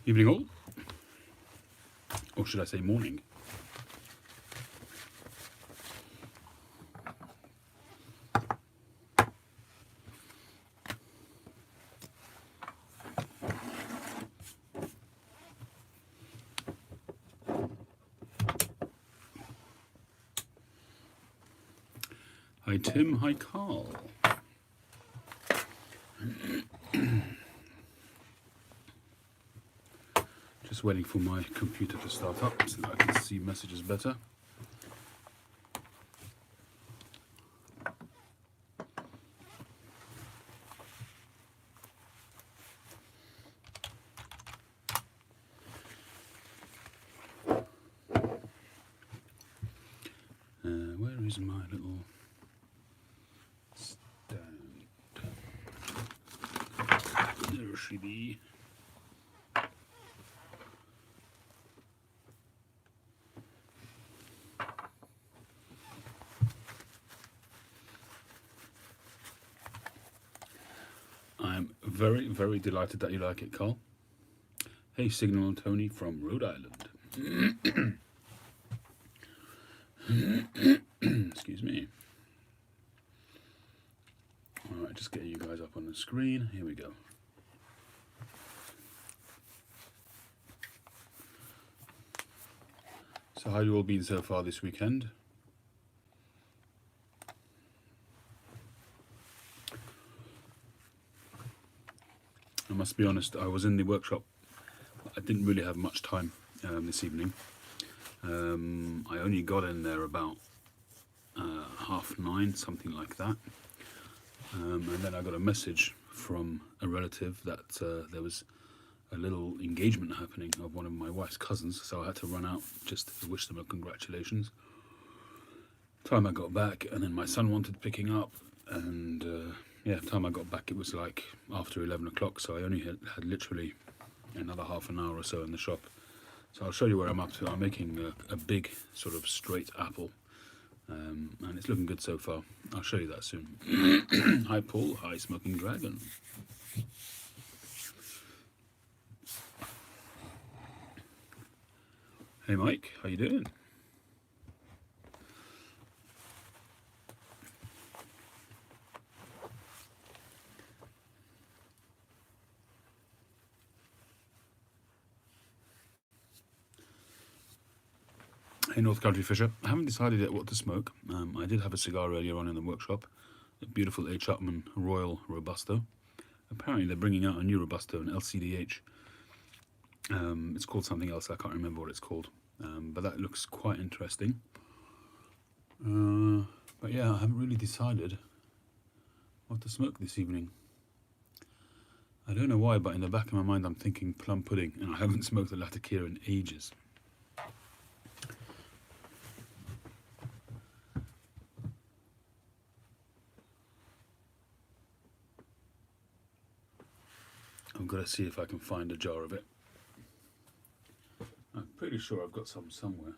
Evening all, or should I say morning? Hi Tim, hi Carl. Just waiting for my computer to start up so that I can see messages better. Where is my little stand? There she be. I'm very, very delighted that you like it, Carl. Hey, Signal Tony from Rhode Island. Excuse me. Alright, just getting you guys up on the screen. Here we go. So how have you all been so far this weekend? I must be honest, I was in the workshop. I didn't really have much time this evening. I only got in there about 9:30, something like that. And then I got a message from a relative that there was a little engagement happening of one of my wife's cousins, so I had to run out just to wish them a congratulations. Time I got back, and then my son wanted picking up, and yeah, time I got back it was like after 11 o'clock, so I only had literally another half an hour or so in the shop. So I'll show you where I'm up to. I'm making a big sort of straight apple, and it's looking good so far. I'll show you that soon. Hi Paul, hi Smoking Dragon. Hey Mike, how you doing? Hey North Country Fisher, I haven't decided yet what to smoke. I did have a cigar earlier on in the workshop, a beautiful A. Chapman Royal Robusto. Apparently they're bringing out a new Robusto, an LCDH. It's called something else, I can't remember what it's called, but that looks quite interesting. But yeah, I haven't really decided what to smoke this evening. I don't know why, but in the back of my mind I'm thinking plum pudding, and I haven't smoked a Latakia in ages. I've got to see if I can find a jar of it. I'm pretty sure I've got some somewhere.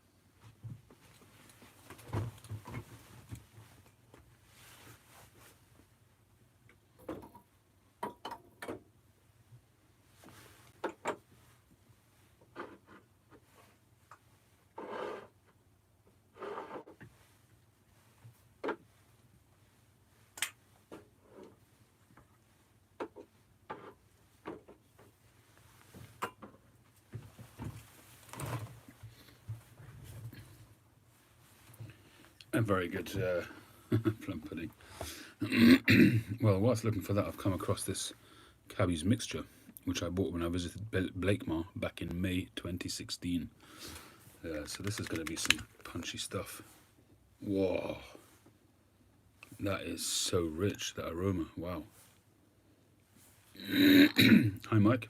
A very good plum pudding. Well, whilst looking for that, I've come across this Cabby's mixture, which I bought when I visited Blakemore back in May 2016. So this is going to be some punchy stuff. Whoa, that is so rich, that aroma, wow. Hi Mike.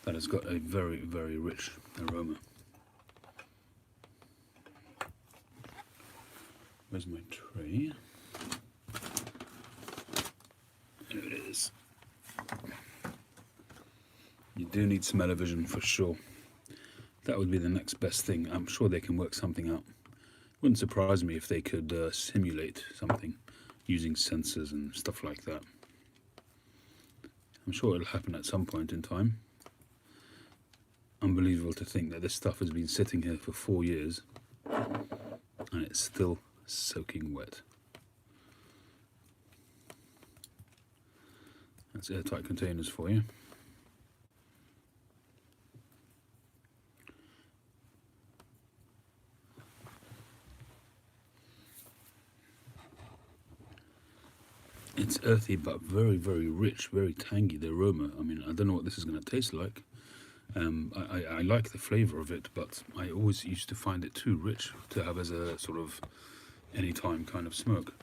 That has got a very, very rich aroma. Where's my tray? There it is. You do need smell-o-vision for sure. That would be the next best thing. I'm sure they can work something out. Wouldn't surprise me if they could simulate something using sensors and stuff like that. I'm sure it'll happen at some point in time. Unbelievable to think that this stuff has been sitting here for 4 years and it's still soaking wet. That's airtight containers for you. It's earthy but very, very rich, very tangy, the aroma. I mean, I don't know what this is going to taste like. I like the flavour of it, but I always used to find it too rich to have as a sort of anytime kind of smoke.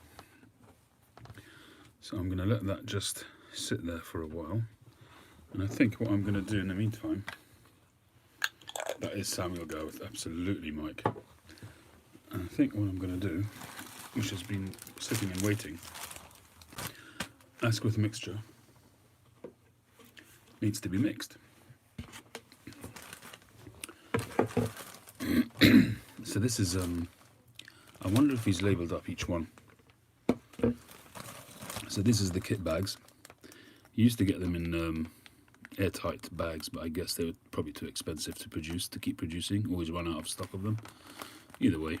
So I'm going to let that just sit there for a while. And I think what I'm going to do in the meantime, that is Samuel Gareth, absolutely Mike. And I think what I'm going to do, which has been sitting and waiting, Asquith mixture needs to be mixed. So this is, I wonder if he's labelled up each one. So this is the kit bags. You used to get them in airtight bags, but I guess they were probably too expensive to produce, to keep producing, always run out of stock of them. Either way,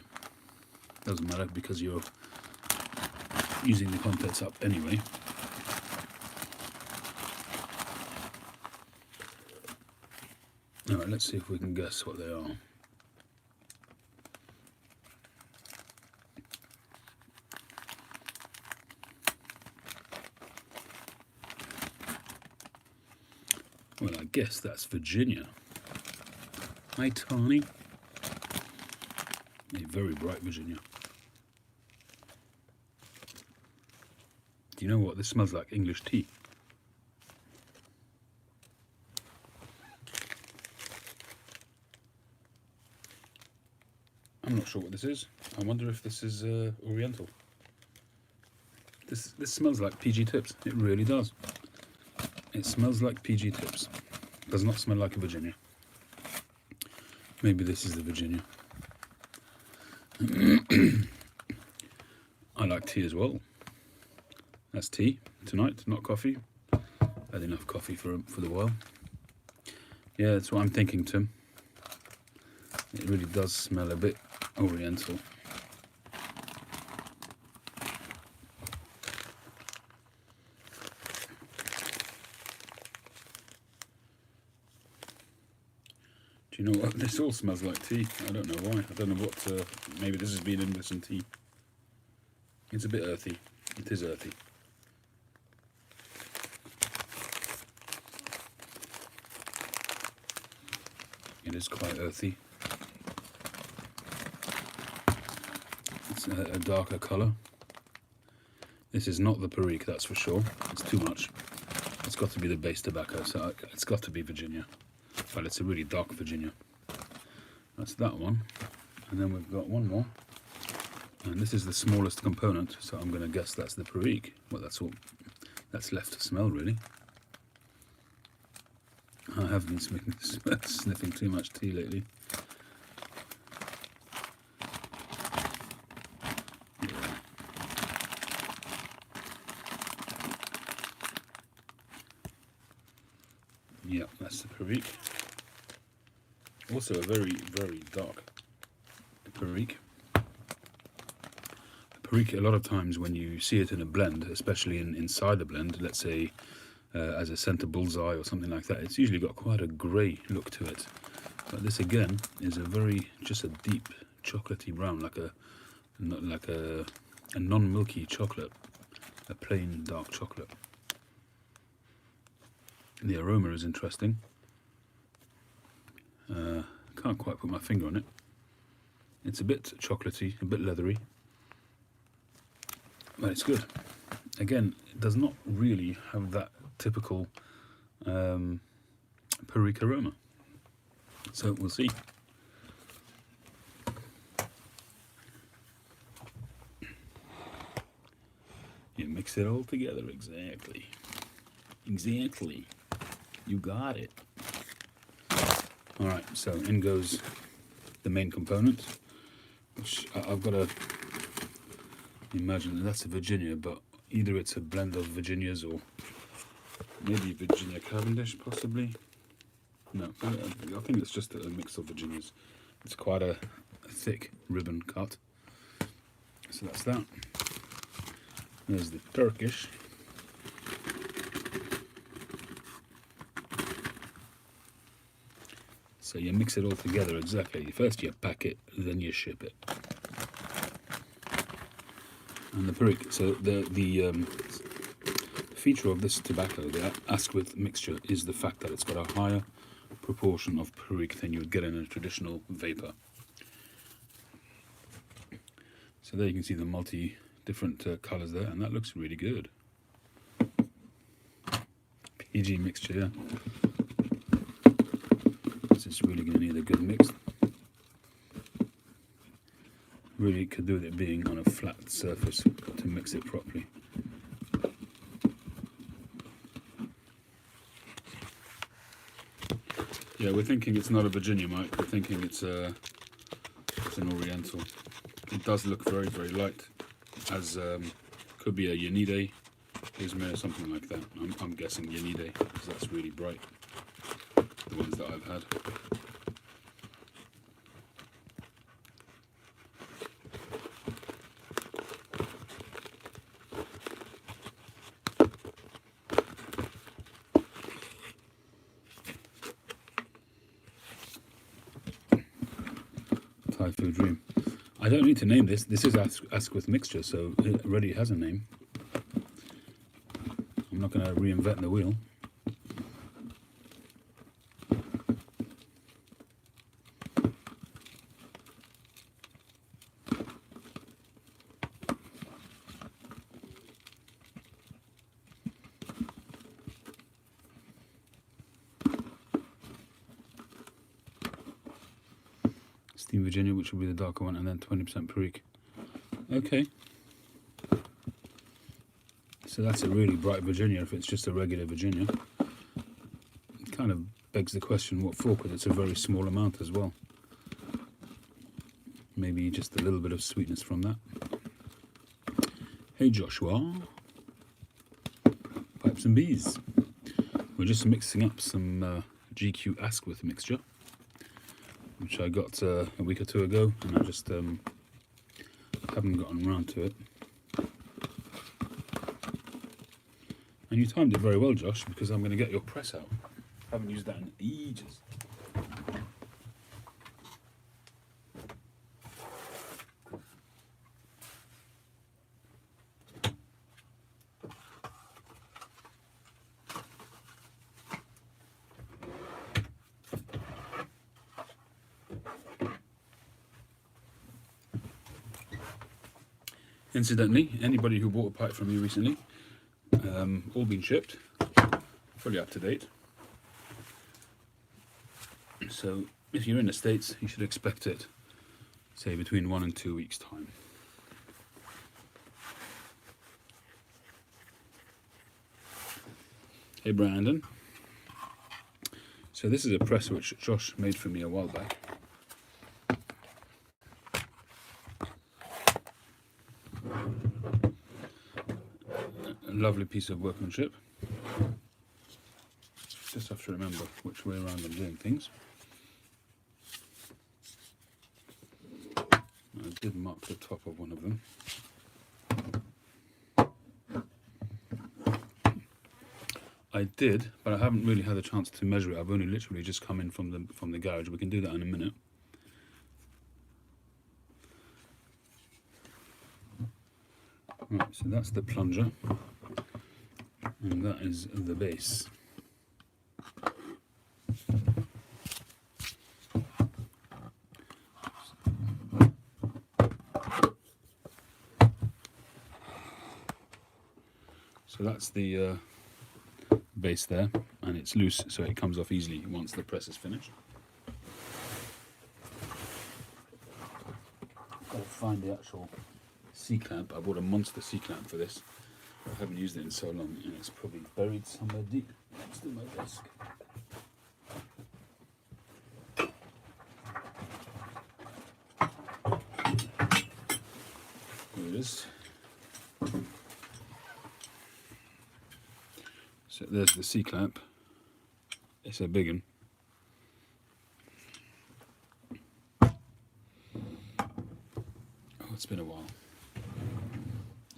doesn't matter because you're using the contents up anyway. Alright, let's see if we can guess what they are. Well, I guess that's Virginia. Hi, Tawny. A very bright Virginia. Do you know what? This smells like English tea. I'm not sure what this is. I wonder if this is Oriental. This smells like PG Tips. It really does. It smells like PG Tips. Does not smell like a Virginia. Maybe this is the Virginia. I like tea as well. That's tea tonight, not coffee. Had enough coffee for the while. Yeah, that's what I'm thinking, Tim. It really does smell a bit Oriental. Do you know what? This all smells like tea. I don't know why. I don't know what. Maybe this has been in with some tea. It's a bit earthy. It is earthy. It is quite earthy. It's a darker colour. This is not the Perique, that's for sure. It's too much. It's got to be the base tobacco, so it's got to be Virginia. But it's a really dark Virginia. That's that one. And then we've got one more. And this is the smallest component, so I'm going to guess that's the Perique. Well, that's all that's left to smell, really. I have been sniffing too much tea lately. Yeah, that's the Perique. Also a very, very dark Perique. Perique, a lot of times when you see it in a blend, especially inside a blend, let's say as a centre bullseye or something like that, it's usually got quite a grey look to it. But this again is just a deep chocolatey brown, like a non-milky chocolate, a plain dark chocolate. The aroma is interesting. Can't quite put my finger on it. It's a bit chocolatey, a bit leathery, but it's good. Again, it does not really have that typical Perique aroma. So we'll see. You mix it all together, exactly. Exactly. You got it. Alright, so in goes the main component, which I've got to imagine that's a Virginia, but either it's a blend of Virginias or maybe Virginia Cavendish, possibly. No, I think it's just a mix of Virginias. It's quite a thick ribbon cut. So that's that. There's the Turkish. So you mix it all together exactly. First you pack it, then you ship it. And the Perique, so the feature of this tobacco, the Asquith mixture, is the fact that it's got a higher proportion of Perique than you would get in a traditional vapor. So there you can see the different colours there, and that looks really good. PG mixture, yeah. This is really going to need a good mix. Really could do with it being on a flat surface to mix it properly. Yeah, we're thinking it's not a Virginia, Mike. We're thinking it's an Oriental. It does look very, very light, as could be a Yanide, Izmir, something like that. I'm guessing Yanide, because that's really bright, the ones that I've had. Thai Food Dream. I don't need to name this. This is Asquith mixture, so it already has a name. I'm not going to reinvent the wheel. Steam Virginia, which will be the darker one, and then 20% Perique. Okay. So that's a really bright Virginia if it's just a regular Virginia. It kind of begs the question what for, because it's a very small amount as well. Maybe just a little bit of sweetness from that. Hey Joshua. Pipes and bees. We're just mixing up some GQ Asquith mixture, which I got a week or two ago, and I just haven't gotten around to it. And you timed it very well, Josh, because I'm going to get your press out. I haven't used that in ages. Incidentally, anybody who bought a pipe from me recently, all been shipped, fully up to date. So if you're in the States, you should expect it, say, between 1 and 2 weeks' time. Hey Brandon. So this is a press which Josh made for me a while back. A lovely piece of workmanship. Just have to remember which way around I'm doing things. I did mark the top of one of them. I did, but I haven't really had a chance to measure it. I've only literally just come in from the garage. We can do that in a minute. Right, so that's the plunger, and that is the base. So that's the base there, and it's loose, so it comes off easily once the press is finished. Got to find the actual C-clamp. I bought a monster C-clamp for this. I haven't used it in so long, and it's probably buried somewhere deep next to my desk. Here it is. So there's the C-clamp. It's a big one. Oh, it's been a while.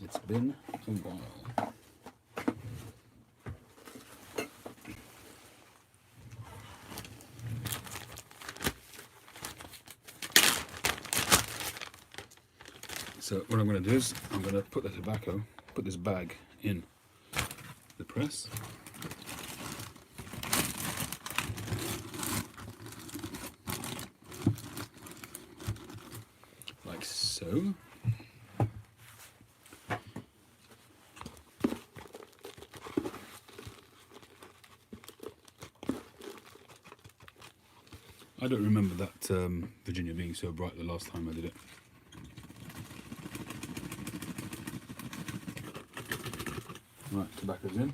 It's been a while. So what I'm going to do is I'm going to put this bag in the press. Like so. I don't remember that Virginia being so bright the last time I did it. Right, tobacco's in.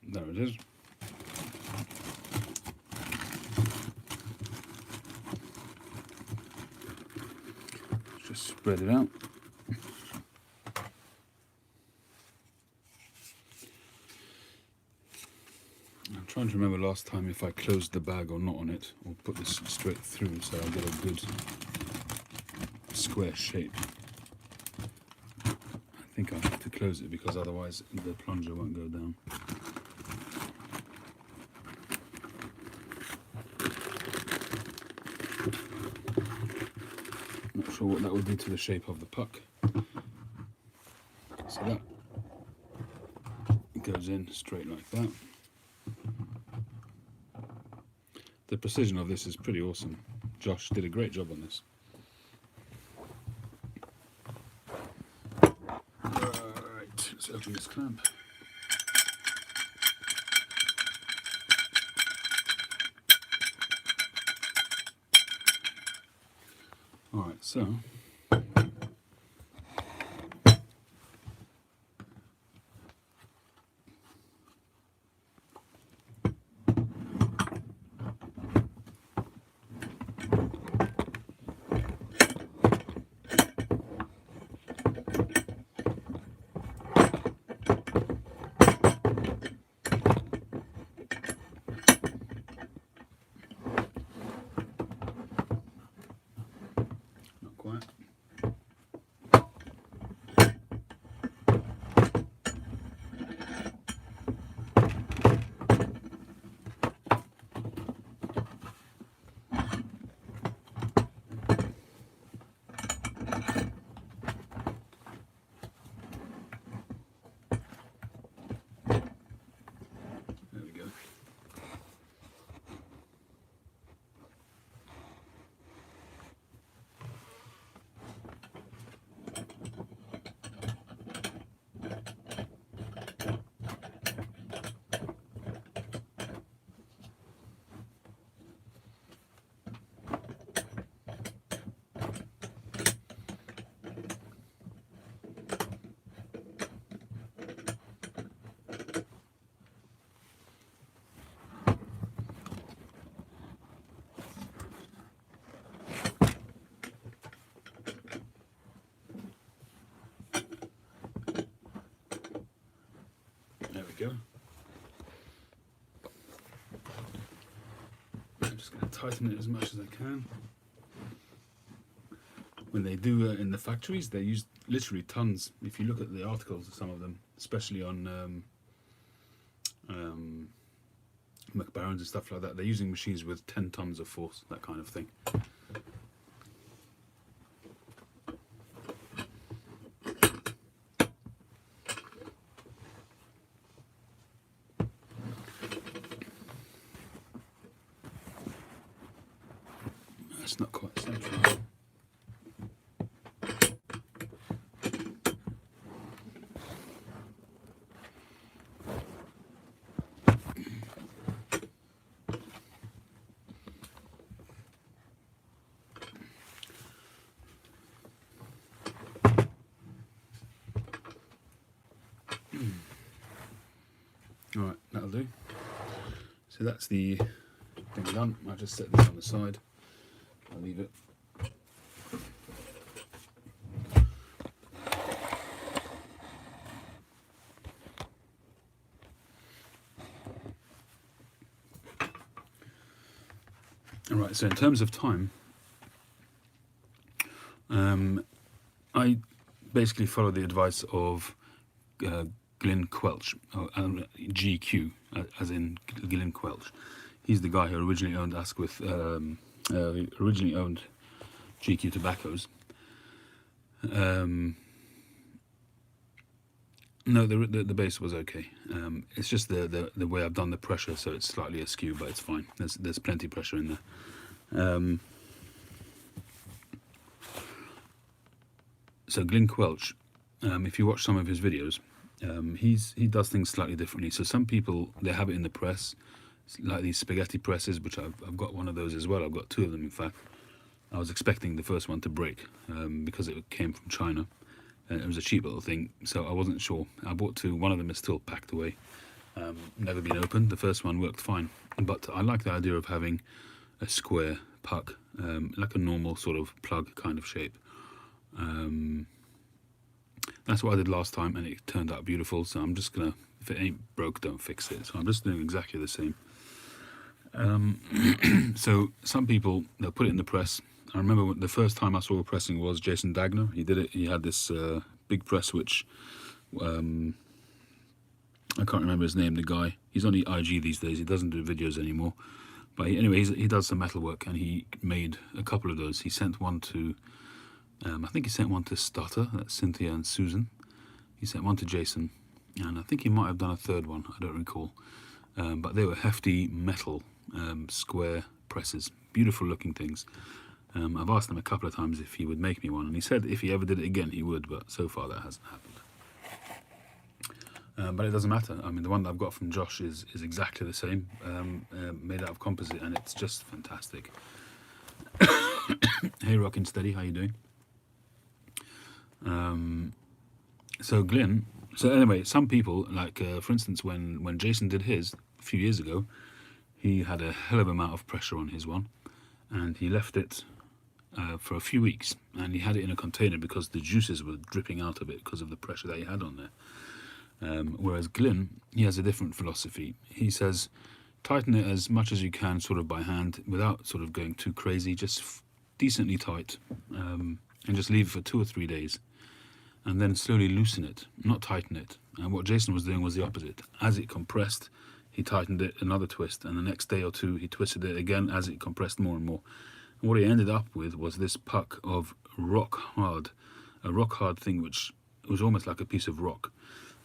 There it is. Let's just spread it out. I'm trying to remember last time if I closed the bag or not on it, or put this straight through so I get a good square shape. I think I have to close it because otherwise the plunger won't go down. Not sure what that would do to the shape of the puck. So that goes in straight like that. The precision of this is pretty awesome. Josh did a great job on this. Right, let's open this clamp. Alright, so not quite. There we go. There we go. I'm just going to tighten it as much as I can. When they do in the factories, they use literally tons. If you look at the articles of some of them, especially on McBarons and stuff like that, they're using machines with 10 tons of force, that kind of thing. That's not quite central. Alright, that'll do. So that's the thing done. I'll just set this on the side. I'll leave it. Alright, so in terms of time, I basically follow the advice of Glyn Quelch, GQ, as in Glyn Quelch. He's the guy who originally owned Asquith, originally owned GQ Tobaccos. No, the base was okay. It's just the way I've done the pressure, so it's slightly askew, but it's fine. There's plenty of pressure in there. So Glyn Quelch, if you watch some of his videos, he does things slightly differently. So some people, they have it in the press, like these spaghetti presses, which I've got one of those as well. I've got two of them, in fact. I was expecting the first one to break because it came from China. It was a cheap little thing, so I wasn't sure. I bought two. One of them is still packed away, never been opened. The first one worked fine, but I like the idea of having a square puck, like a normal sort of plug kind of shape. That's what I did last time, and it turned out beautiful. So I'm just gonna, if it ain't broke, don't fix it. So I'm just doing exactly the same. So some people, they'll put it in the press. I remember the first time I saw a pressing was Jason Dagner. He did it. He had this big press, which I can't remember his name. The guy, he's on the IG these days. He doesn't do videos anymore. But anyway, he does some metal work, and he made a couple of those. He sent one to, I think he sent one to Stutter, that's Cynthia and Susan. He sent one to Jason, and I think he might have done a third one. I don't recall. But they were hefty metal square presses, beautiful looking things. I've asked him a couple of times if he would make me one, and he said if he ever did it again he would, but so far that hasn't happened. But it doesn't matter. I mean, the one that I've got from Josh is exactly the same, made out of composite, and it's just fantastic. Hey Rockin' Steady, how you doing? So Glyn, so anyway, some people, like for instance when Jason did his a few years ago, he had a hell of an amount of pressure on his one, and he left it for a few weeks, and he had it in a container because the juices were dripping out of it because of the pressure that he had on there. Whereas Glyn, he has a different philosophy. He says tighten it as much as you can sort of by hand without sort of going too crazy, just decently tight, and just leave it for 2 or 3 days, and then slowly loosen it, not tighten it. And what Jason was doing was the opposite. As it compressed, he tightened it, another twist, and the next day or two he twisted it again as it compressed more and more. And what he ended up with was this puck of a rock hard thing, which was almost like a piece of rock,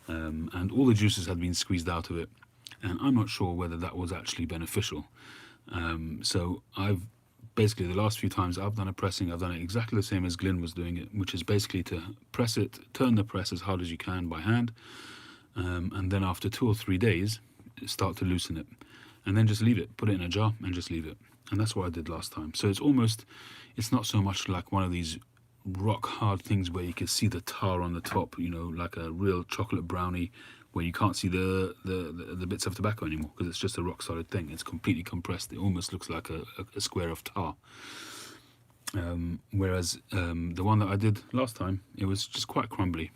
and all the juices had been squeezed out of it, and I'm not sure whether that was actually beneficial. So I've basically, the last few times I've done a pressing, I've done it exactly the same as Glyn was doing it, which is basically to press it, turn the press as hard as you can by hand, and then after 2 or 3 days start to loosen it, and then just leave it, put it in a jar and just leave it. And that's what I did last time. So it's not so much like one of these rock hard things where you can see the tar on the top, you know, like a real chocolate brownie where you can't see the bits of tobacco anymore because it's just a rock solid thing. It's completely compressed. It almost looks like a square of tar. Whereas the one that I did last time, it was just quite crumbly,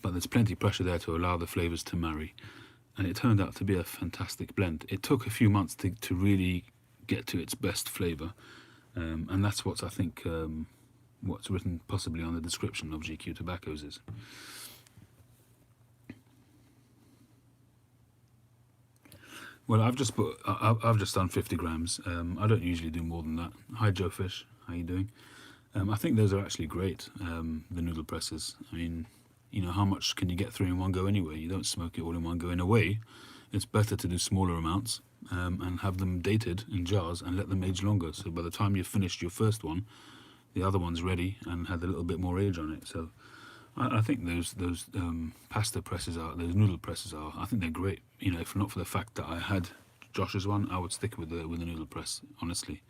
but there's plenty of pressure there to allow the flavors to marry, and it turned out to be a fantastic blend. It took a few months to really get to its best flavor, and that's what's, I think, what's written possibly on the description of GQ Tobaccos is. Well, I've just done 50 grams. I don't usually do more than that. Hi Joe Fish, how you doing? I think those are actually great, the noodle presses. I mean, you know, how much can you get through in one go anyway? You don't smoke it all in one go. In a way, it's better to do smaller amounts and have them dated in jars and let them age longer. So by the time you've finished your first one, the other one's ready and had a little bit more age on it. So I think those pasta presses are, those noodle presses are, I think they're great. You know, if not for the fact that I had Josh's one, I would stick with the noodle press, honestly.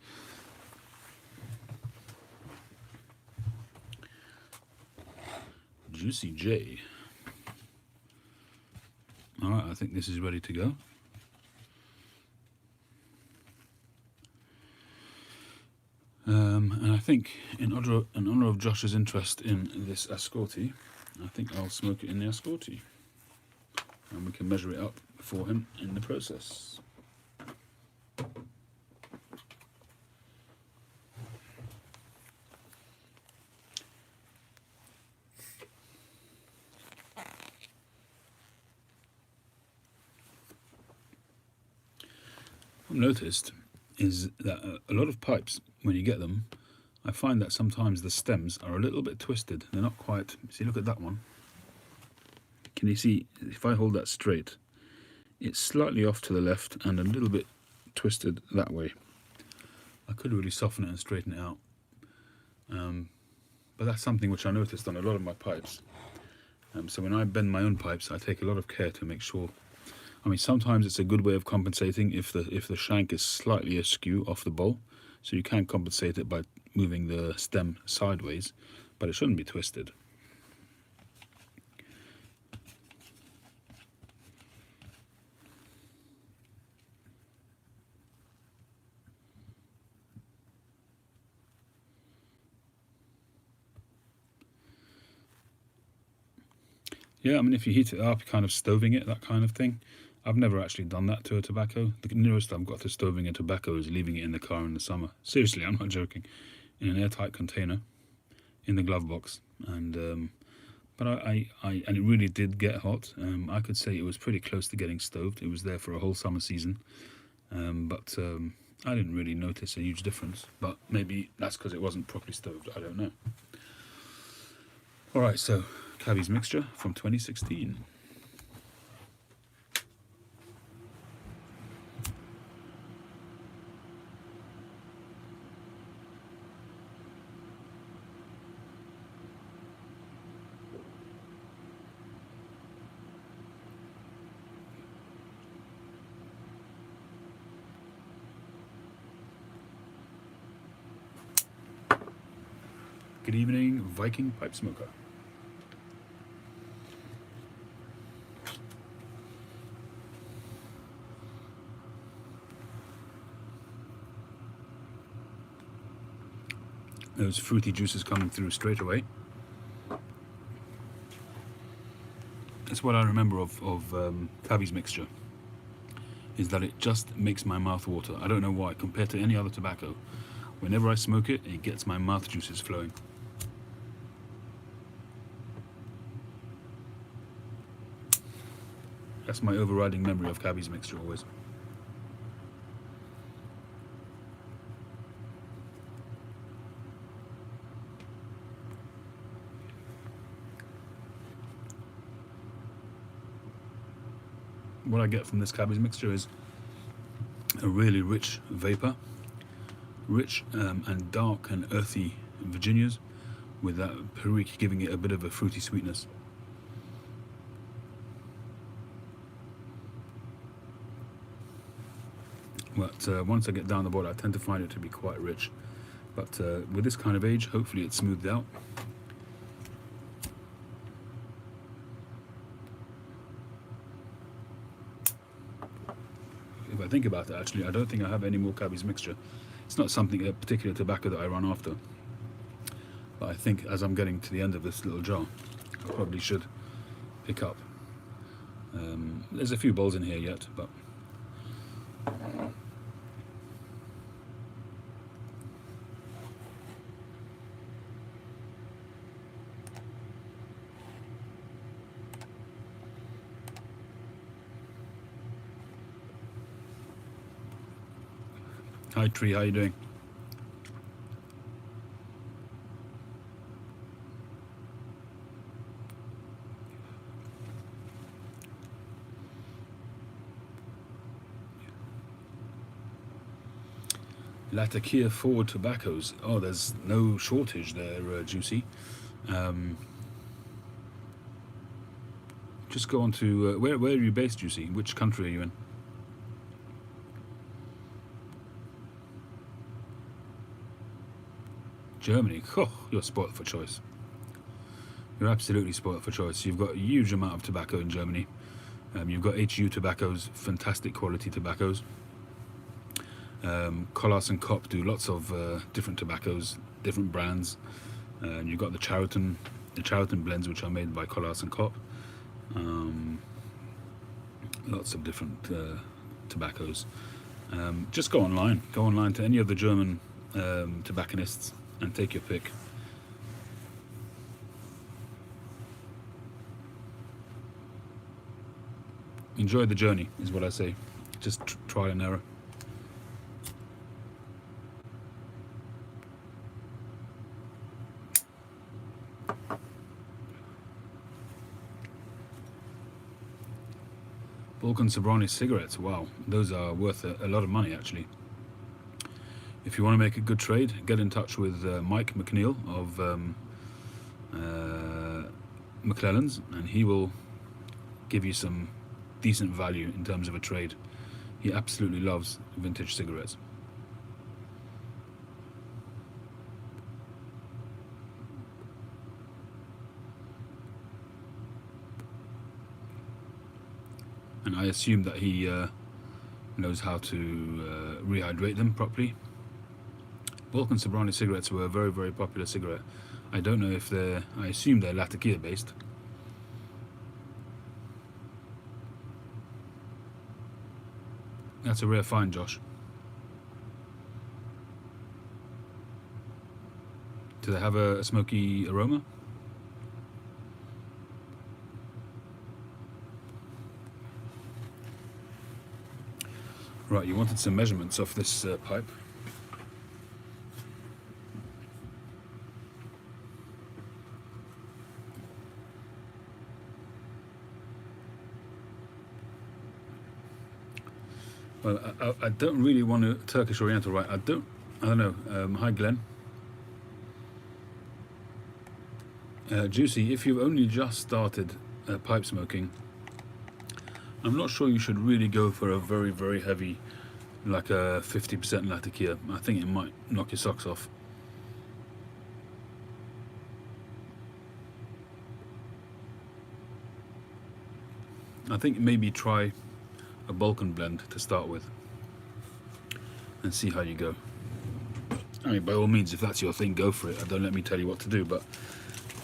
Juicy J. Alright, I think this is ready to go. And I think in honor of Josh's interest in this Ascorti, I think I'll smoke it in the Ascorti. And we can measure it up for him in the process. What I've noticed is that a lot of pipes, when you get them, I find that sometimes the stems are a little bit twisted. They're not quite... See, look at that one. Can you see, if I hold that straight, it's slightly off to the left and a little bit twisted that way. I could really soften it and straighten it out. But that's something which I noticed on a lot of my pipes. So when I bend my own pipes, I take a lot of care to make sure... I mean, sometimes it's a good way of compensating if the shank is slightly askew off the bowl. So you can compensate it by moving the stem sideways, but it shouldn't be twisted. Yeah, I mean, if you heat it up, kind of stoving it, that kind of thing. I've never actually done that to a tobacco. The nearest I've got to stoving a tobacco is leaving it in the car in the summer. Seriously, I'm not joking. In an airtight container, in the glove box, and but and it really did get hot. I could say it was pretty close to getting stoved. It was there for a whole summer season, but I didn't really notice a huge difference. But maybe that's because it wasn't properly stoved. I don't know. All right, so Cabby's mixture from 2016. Good evening, Viking pipe smoker. Those fruity juices coming through straight away. That's what I remember of Cabby's mixture, is that it just makes my mouth water. I don't know why, compared to any other tobacco. Whenever I smoke it, it gets my mouth juices flowing. That's my overriding memory of Cabby's mixture always. What I get from this Cabby's mixture is a really rich vapor, rich and dark and earthy Virginias, with that Perique giving it a bit of a fruity sweetness. But once I get down the bottle, I tend to find it to be quite rich. But with this kind of age, hopefully it's smoothed out. If I think about it, actually, I don't think I have any more Cabby's mixture. It's not something, a particular tobacco that I run after. But I think as I'm getting to the end of this little jar, I probably should pick up. There's a few bowls in here yet, but... Hi Tree, how you doing? Latakia forward tobaccos. Oh, there's no shortage there, Juicy. Just go on to where are you based, Juicy? Which country are you in? Germany. Oh, you're spoilt for choice. You're absolutely spoilt for choice. You've got a huge amount of tobacco in Germany. You've got HU tobaccos, fantastic quality tobaccos. Collas and Cop do lots of different tobaccos, different brands, and you've got the Chariton blends, which are made by Collas and Cop. Lots of different tobaccos. Just go online to any of the German tobacconists and take your pick. Enjoy the journey is what I say. Just trial and error. Balkan Sobrani cigarettes, wow, those are worth a lot of money actually. If you want to make a good trade, get in touch with Mike McNeil of McClellan's, and he will give you some decent value in terms of a trade. He absolutely loves vintage cigarettes. And I assume that he knows how to rehydrate them properly. Balkan Sobrani cigarettes were a very, very popular cigarette. I don't know if I assume they're Latakia based. That's a rare find, Josh. Do they have a smoky aroma? Right, you wanted some measurements of this pipe. Well, I don't really want a Turkish Oriental, right? I don't know. Hi, Glenn. Juicy, if you've only just started pipe smoking, I'm not sure you should really go for a very, very heavy, like a 50% Latakia. I think it might knock your socks off. I think maybe try a Balkan blend to start with and see how you go. I mean, by all means, if that's your thing, go for it. Don't let me tell you what to do, but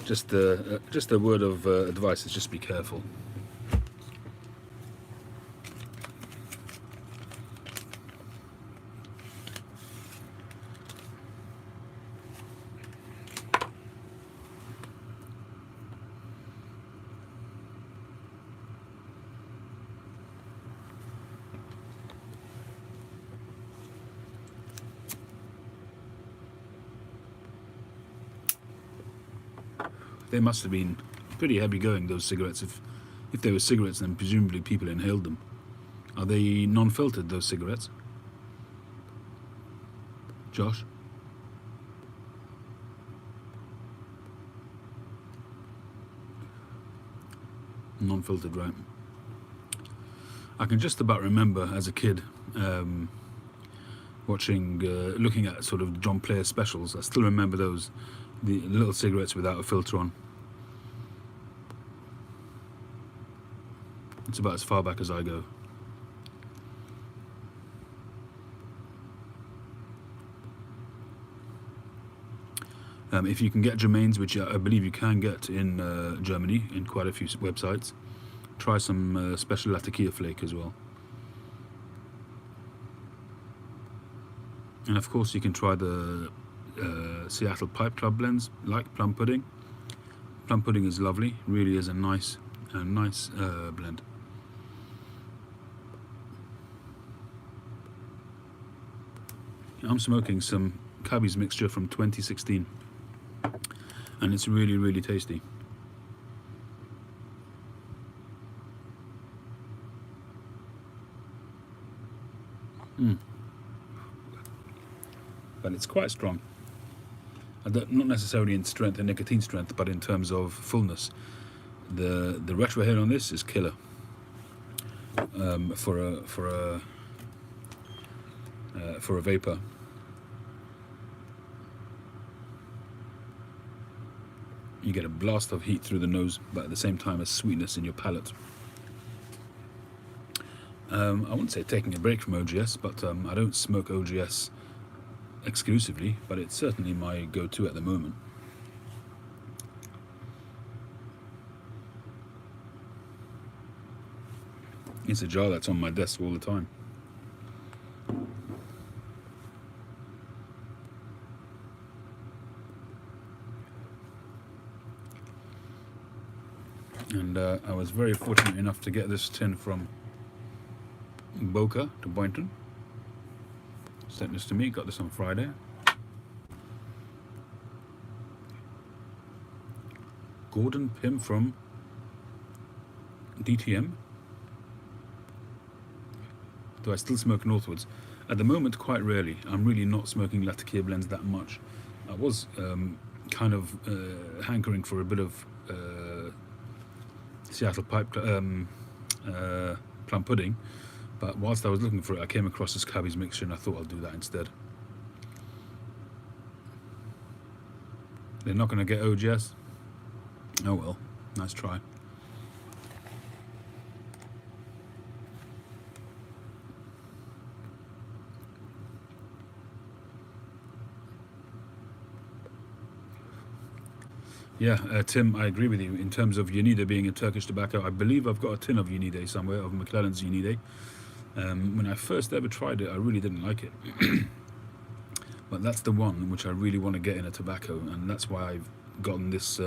just a word of advice is just be careful. They must have been pretty heavy going, those cigarettes. If they were cigarettes, then presumably people inhaled them. Are they non-filtered, those cigarettes? Josh? Non-filtered, right. I can just about remember as a kid looking at sort of John Player specials. I still remember those, the little cigarettes without a filter on. It's about as far back as I go. If you can get Germains, which I believe you can get in Germany in quite a few websites, try some special Latakia flake as well. And of course you can try the Seattle Pipe Club blends, like Plum Pudding. Plum Pudding is lovely, really is a nice blend. I'm smoking some Cubby's mixture from 2016, and it's really, really tasty. But it's quite strong. Not necessarily in strength and nicotine strength, but in terms of fullness. The retrohale on this is killer. For a vapor. You get a blast of heat through the nose, but at the same time a sweetness in your palate. I wouldn't say taking a break from OGS, but I don't smoke OGS exclusively, but it's certainly my go-to at the moment. It's a jar that's on my desk all the time. And I was very fortunate enough to get this tin from Boca to Boynton. Sent this to me, got this on Friday. Gordon Pym from DTM. Do I still smoke northwards? At the moment, quite rarely. I'm really not smoking Latakia blends that much. I was kind of hankering for a bit of Seattle pipe plum pudding, but whilst I was looking for it, I came across this Cabby's mixture and I thought I'll do that instead. They're not going to get OGS? Oh well, nice try. Yeah, Tim, I agree with you. In terms of Unide being a Turkish tobacco, I believe I've got a tin of Unide somewhere, of McClelland's Unide. When I first ever tried it, I really didn't like it. But that's the one which I really want to get in a tobacco, and that's why I've gotten this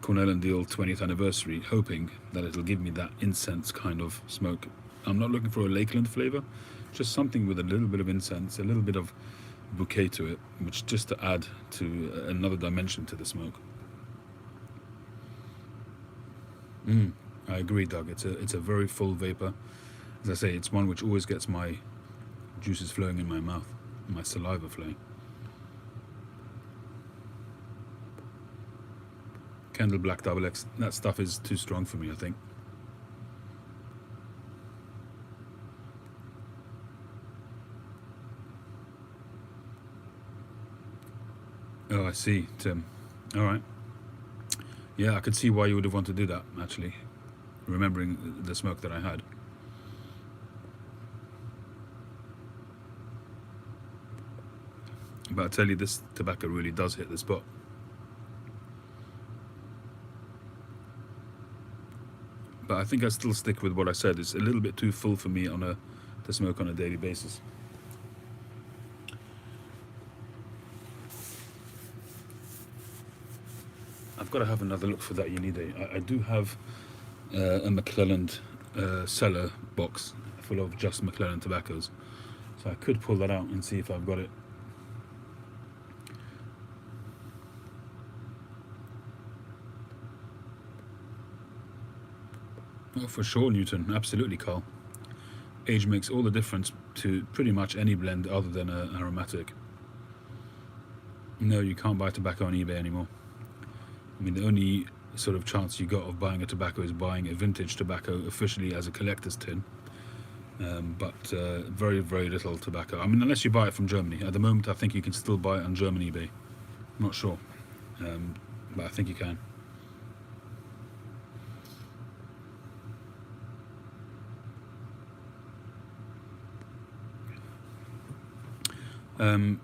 Cornell and Deal 20th anniversary, hoping that it'll give me that incense kind of smoke. I'm not looking for a Lakeland flavour, just something with a little bit of incense, a little bit of bouquet to it, which just to add to another dimension to the smoke. I agree, Doug. It's a very full vapor. As I say, it's one which always gets my juices flowing in my mouth, my saliva flowing. Kendall Black Double X. That stuff is too strong for me, I think. Oh, I see, Tim. All right. Yeah, I could see why you would have wanted to do that, actually, remembering the smoke that I had. But I tell you, this tobacco really does hit the spot. But I think I still stick with what I said. It's a little bit too full for me to smoke on a daily basis. I've got to have another look for that Unide. I do have a McClelland cellar box full of just McClelland tobaccos, so I could pull that out and see if I've got it. Oh, for sure, Newton. Absolutely, Carl. Age makes all the difference to pretty much any blend other than an aromatic. No, you can't buy tobacco on eBay anymore. I mean, the only sort of chance you got of buying a tobacco is buying a vintage tobacco officially as a collector's tin. But very, very little tobacco. I mean, unless you buy it from Germany. At the moment, I think you can still buy it on German eBay. I'm not sure, but I think you can.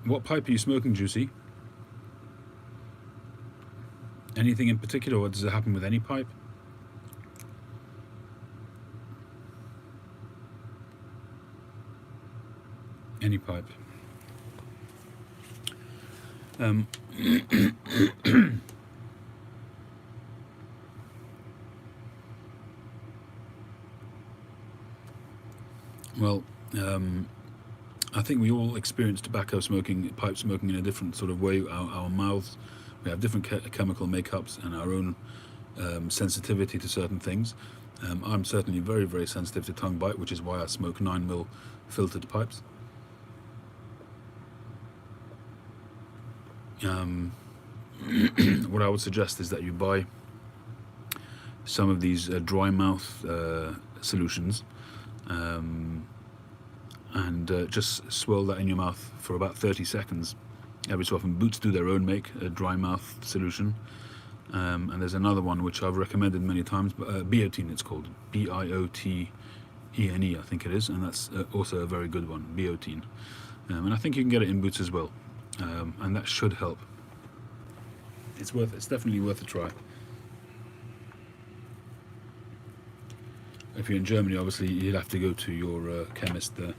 What pipe are you smoking, Juicy? Anything in particular, or does it happen with any pipe? Any pipe. Well, I think we all experience tobacco smoking, pipe smoking in a different sort of way. Our mouths, we have different chemical makeups and our own sensitivity to certain things. I'm certainly very, very sensitive to tongue bite, which is why I smoke 9mm filtered pipes. What I would suggest is that you buy some of these dry mouth solutions and just swirl that in your mouth for about 30 seconds every so often. Boots do their own make, a dry mouth solution, and there's another one which I've recommended many times, but biotine it's called, ENE, I think it is, and that's also a very good one, Biotine. And I think you can get it in boots as well, and that should help. It's definitely worth a try. If you're in Germany, obviously you'll have to go to your chemist there.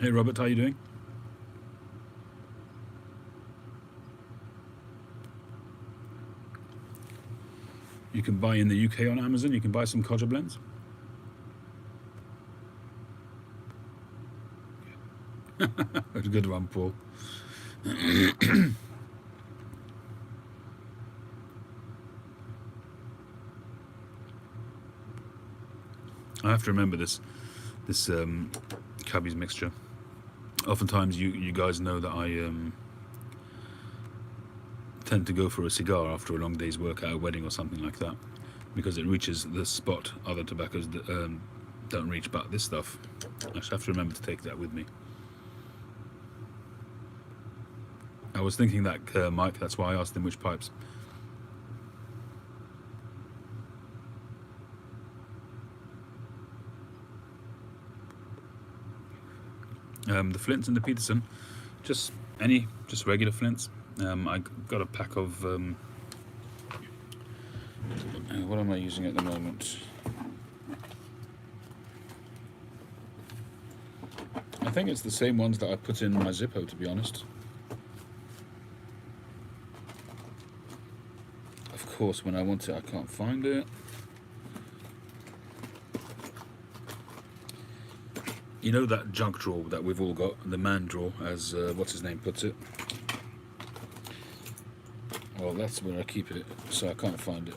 Hey Robert, how you doing? You can buy in the UK on Amazon, you can buy some Codger blends. That's a good one, Paul. I have to remember this Cabby's mixture. Oftentimes you guys know that I tend to go for a cigar after a long day's work at a wedding or something like that, because it reaches the spot other tobaccos don't reach. But this stuff, I just have to remember to take that with me. I was thinking that Mike, that's why I asked him which pipes. The Flints and the Peterson, just regular Flints. I got a pack of what am I using at the moment? I think it's the same ones that I put in my Zippo, to be honest. Of course, when I want it, I can't find it. You know that junk drawer that we've all got, the man drawer, as what's his name puts it? Well, that's where I keep it, so I can't find it.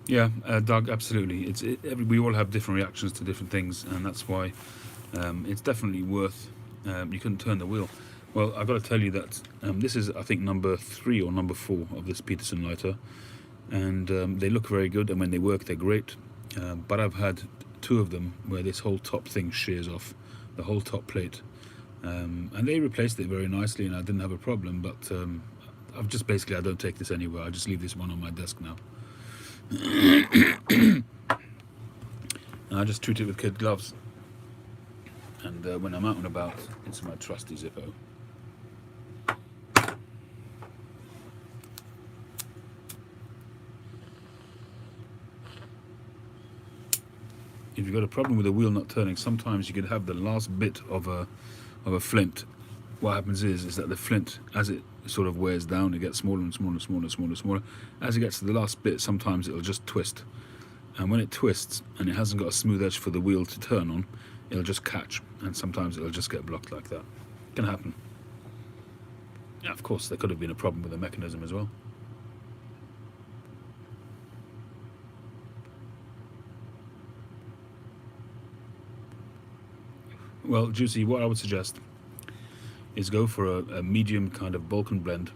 Yeah, Doug, absolutely. We all have different reactions to different things, and that's why it's definitely worth. You can turn the wheel. Well, I've got to tell you that this is, I think, number 3 or number 4 of this Peterson lighter, and they look very good, and when they work, they're great. But I've had 2 of them where this whole top thing shears off, the whole top plate, and they replaced it very nicely, and I didn't have a problem. But I've just basically, I don't take this anywhere. I just leave this one on my desk now. And I just treat it with kid gloves, and when I'm out and about, it's my trusty Zippo. If you've got a problem with the wheel not turning, sometimes you could have the last bit of a flint. What happens is that the flint, as it sort of wears down, it gets smaller and smaller and smaller and smaller and smaller. As it gets to the last bit, sometimes it'll just twist. And when it twists and it hasn't got a smooth edge for the wheel to turn on, it'll just catch. And sometimes it'll just get blocked like that. Can happen. Yeah, of course, there could have been a problem with the mechanism as well. Well, Juicy, what I would suggest is go for a medium kind of Balkan blend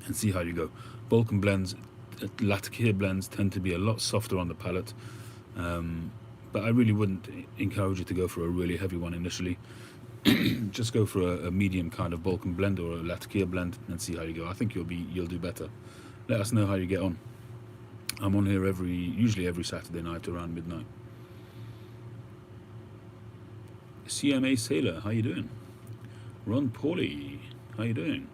and see how you go. Balkan blends, Latakia blends tend to be a lot softer on the palate, but I really wouldn't encourage you to go for a really heavy one initially. Just go for a medium kind of Balkan blend or a Latakia blend and see how you go. I think you'll do better. Let us know how you get on. I'm on here usually every Saturday night around midnight. CMA Sailor, how you doing? Ron Pauly, how you doing?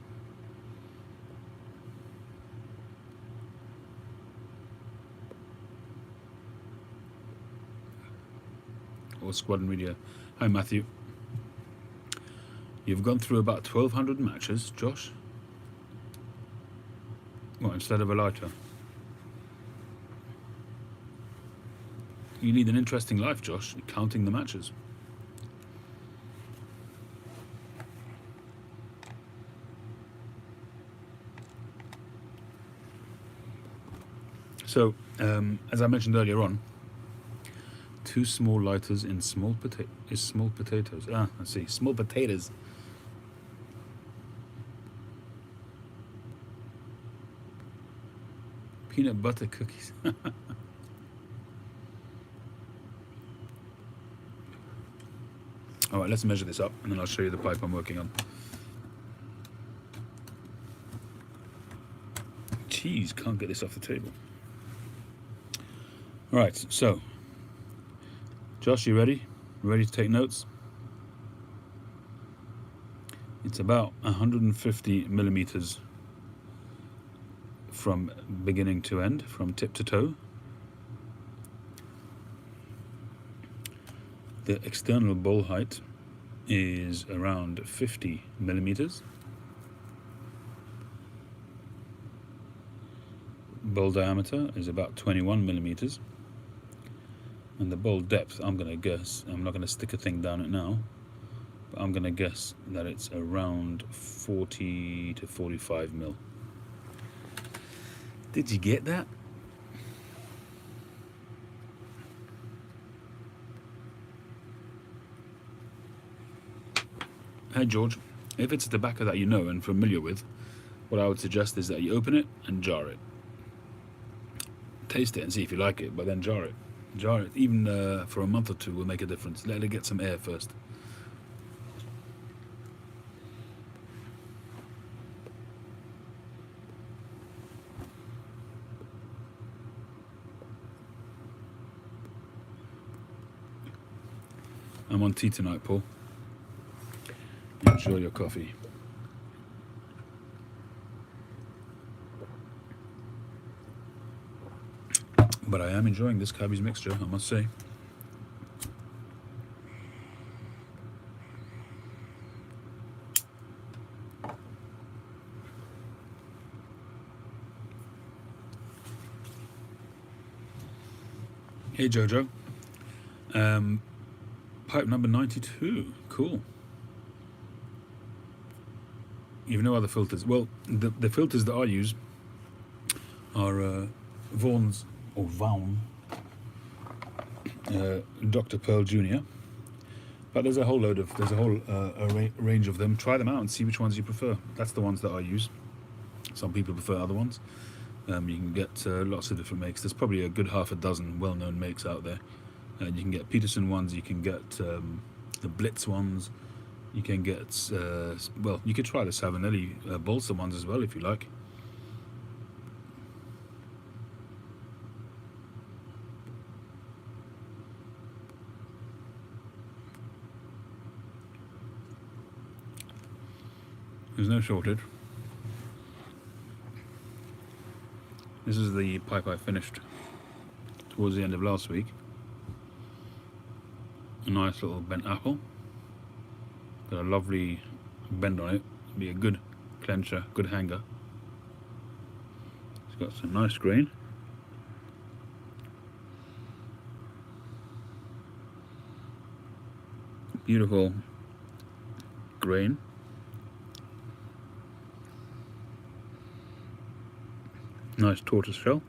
Or Squadron Media. Hi Matthew. You've gone through about 1,200 matches, Josh? What, instead of a lighter? You lead an interesting life, Josh, counting the matches. So, as I mentioned earlier on, 2 small lighters in small potatoes. Ah, I see. Small potatoes. Peanut butter cookies. All right, let's measure this up, and then I'll show you the pipe I'm working on. Jeez, can't get this off the table. All right, so, Josh, you ready? Ready to take notes? It's about 150 millimeters from beginning to end, from tip to toe. The external bowl height is around 50 millimeters. Bowl diameter is about 21 millimeters. And the bowl depth, I'm going to guess, I'm not going to stick a thing down it now, but I'm going to guess that it's around 40 to 45 mil. Did you get that? Hey George, if it's tobacco that you know and familiar with, what I would suggest is that you open it and jar it. Taste it and see if you like it, but then jar it. Jar it, even for a month or two will make a difference. Let it get some air first. I'm on tea tonight, Paul. Enjoy your coffee. But I am enjoying this cabbage mixture, I must say. Hey Jojo. Pipe number 92. Cool. You've no other filters. Well, the filters that I use are Vaughan's or Vaughan Dr. Pearl Jr. But there's a whole range of them. Try them out and see which ones you prefer. That's the ones that I use. Some people prefer other ones. You can get lots of different makes. There's probably a good half a dozen well-known makes out there. And you can get Peterson ones. You can get the Blitz ones. You can get well, you could try the Savinelli Bolsa ones as well if you like. There's no shortage. This is the pipe I finished towards the end of last week. A nice little bent apple. Got a lovely bend on it. Be a good clencher, good hanger. It's got some nice grain. Beautiful grain. Nice tortoise shell.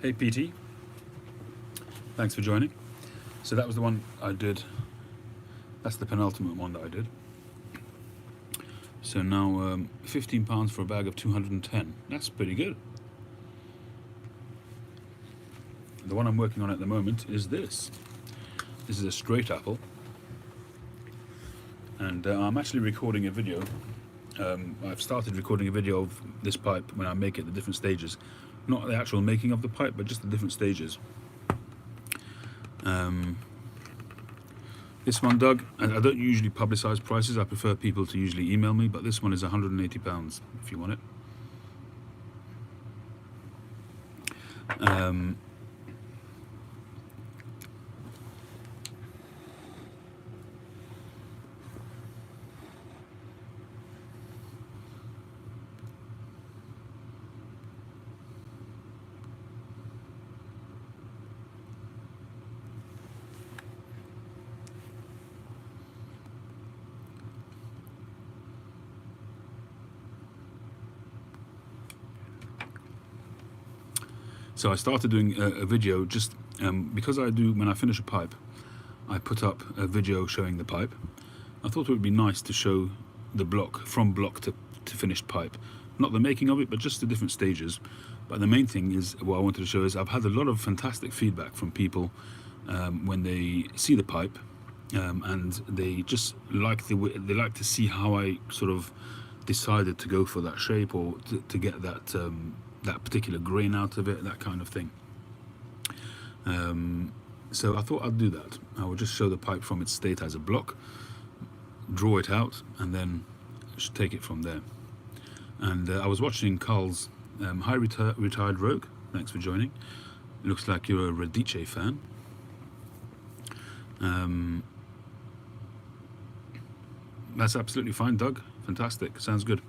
Hey PT, thanks for joining. So that was the one I did. That's the penultimate one that I did. So now £15 for a bag of 210. That's pretty good. The one I'm working on at the moment is this. This is a straight apple. And I'm actually recording a video. I've started recording a video of this pipe when I make it, the different stages. Not the actual making of the pipe, but just the different stages. This one, Doug, I don't usually publicise prices. I prefer people to usually email me, but this one is £180 if you want it. So I started doing a video just because when I finish a pipe, I put up a video showing the pipe. I thought it would be nice to show the block, from block to finished pipe. Not the making of it, but just the different stages. But the main thing is, what I wanted to show is I've had a lot of fantastic feedback from people when they see the pipe, and they just like they like to see how I sort of decided to go for that shape, or to get that that particular grain out of it, that kind of thing. So I thought I'd do that. I would just show the pipe from its state as a block, draw it out, and then just take it from there. And I was watching Carl's Hi Retired Rogue, thanks for joining. Looks like you're a Radice fan. That's absolutely fine, Doug. Fantastic, sounds good.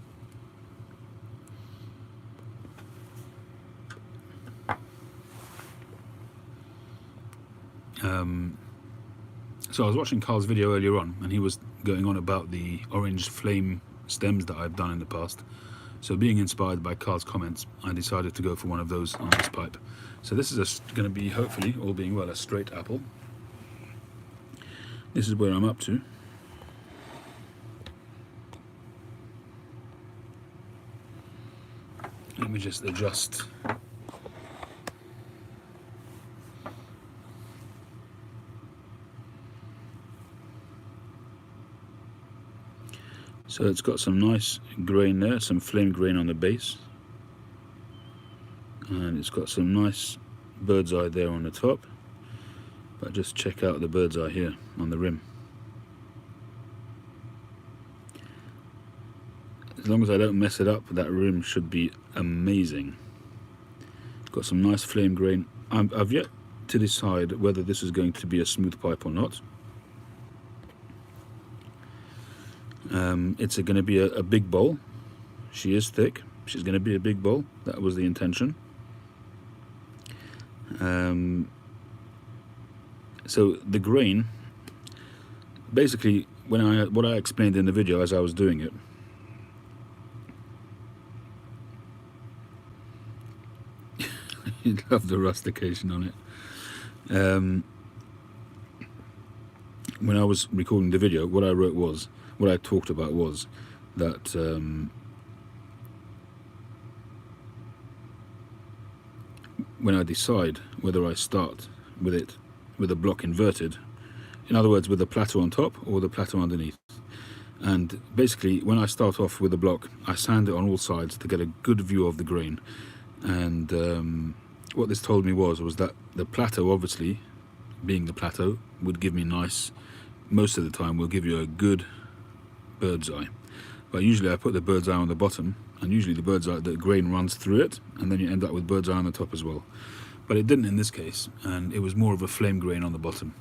So I was watching Carl's video earlier on, and he was going on about the orange flame stems that I've done in the past. So being inspired by Carl's comments, I decided to go for one of those on this pipe. So this is going to be, hopefully, all being well, a straight apple. This is where I'm up to. Let me just adjust. So it's got some nice grain there, some flame grain on the base, and it's got some nice bird's eye there on the top. But just check out the bird's eye here on the rim. As long as I don't mess it up, that rim should be amazing. It's got some nice flame grain. I've yet to decide whether this is going to be a smooth pipe or not. It's going to be a big bowl. She is thick. She's going to be a big bowl. That was the intention. So the grain, basically, what I explained in the video as I was doing it, you love the rustication on it. When I was recording the video, what I talked about was that when I decide whether I start with it with a block inverted, in other words with the plateau on top or the plateau underneath, and basically when I start off with a block, I sand it on all sides to get a good view of the grain. And what this told me was that the plateau, obviously being the plateau, would give me most of the time will give you a good bird's eye. But usually I put the bird's eye on the bottom, and usually the bird's eye, the grain runs through it, and then you end up with bird's eye on the top as well. But it didn't in this case, and it was more of a flame grain on the bottom.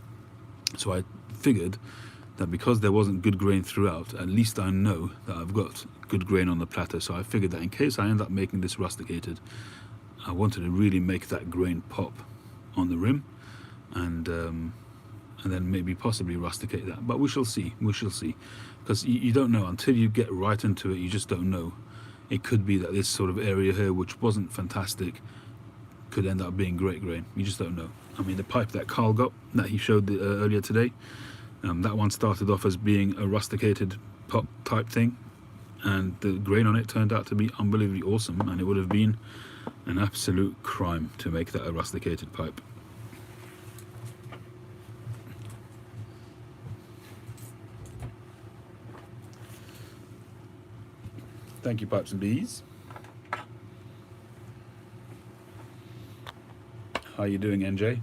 So I figured that because there wasn't good grain throughout, at least I know that I've got good grain on the plateau. So I figured that in case I end up making this rusticated, I wanted to really make that grain pop on the rim, and then maybe possibly rusticate that. But we shall see, because you don't know until you get right into it. You just don't know. It could be that this sort of area here, which wasn't fantastic, could end up being great grain. You just don't know. I mean, the pipe that Carl got, that he showed earlier today, that one started off as being a rusticated pop type thing, and the grain on it turned out to be unbelievably awesome, and it would have been an absolute crime to make that a rusticated pipe. Thank you, Pipes and Bees. How you doing, NJ?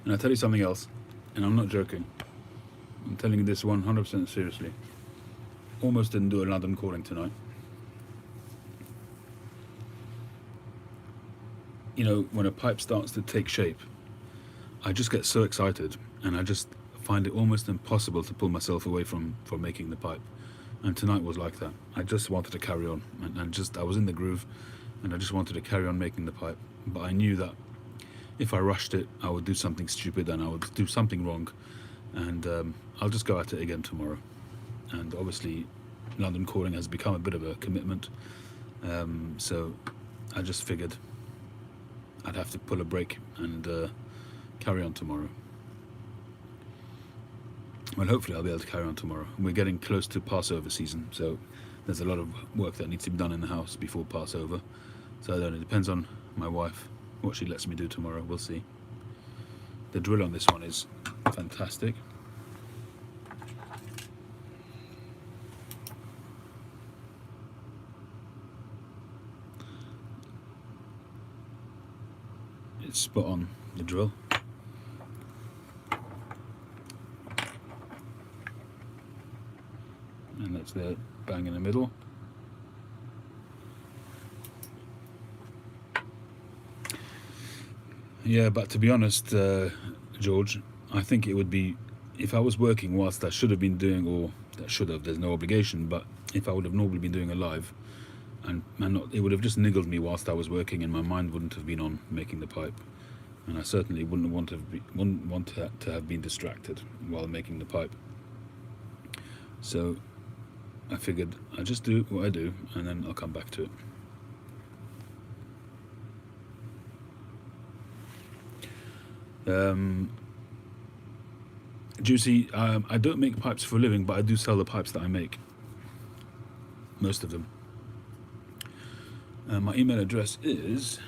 And I'll tell you something else, and I'm not joking. I'm telling you this 100% seriously. Almost didn't do a London calling tonight. You know, when a pipe starts to take shape, I just get so excited, and I just find it almost impossible to pull myself away from making the pipe. And tonight was like that. I just wanted to carry on, and I was in the groove, and I just wanted to carry on making the pipe. But I knew that if I rushed it, I would do something stupid and I would do something wrong, and I'll just go at it again tomorrow. And obviously, London calling has become a bit of a commitment, so I just figured I'd have to pull a break and carry on tomorrow. Well, hopefully I'll be able to carry on tomorrow. We're getting close to Passover season, so there's a lot of work that needs to be done in the house before Passover. So I don't know, it depends on my wife, what she lets me do tomorrow. We'll see. The drill on this one is fantastic. It's spot on, the drill. And that's the bang in the middle. Yeah, but to be honest, George, I think it would be, if I was working whilst I should have been doing, or that should have, there's no obligation, but if I would have normally been doing a live, and not, it would have just niggled me whilst I was working, and my mind wouldn't have been on making the pipe, and I certainly wouldn't want to have been distracted while making the pipe. So I figured I'll just do what I do, and then I'll come back to it. Juicy, I don't make pipes for a living, but I do sell the pipes that I make. Most of them. My email address is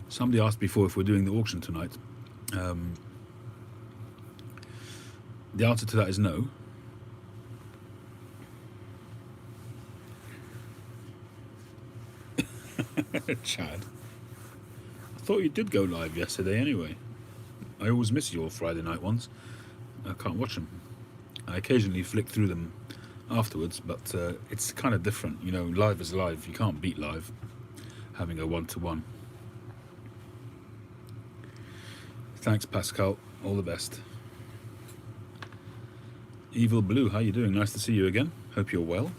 somebody asked before if we're doing the auction tonight. The answer to that is no. Chad, I thought you did go live yesterday anyway. I always miss your Friday night ones. I can't watch them. I occasionally flick through them afterwards, but it's kind of different. You know, live is live. You can't beat live, having a one-to-one. Thanks, Pascal. All the best. Evil Blue, how you doing? Nice to see you again. Hope you're well.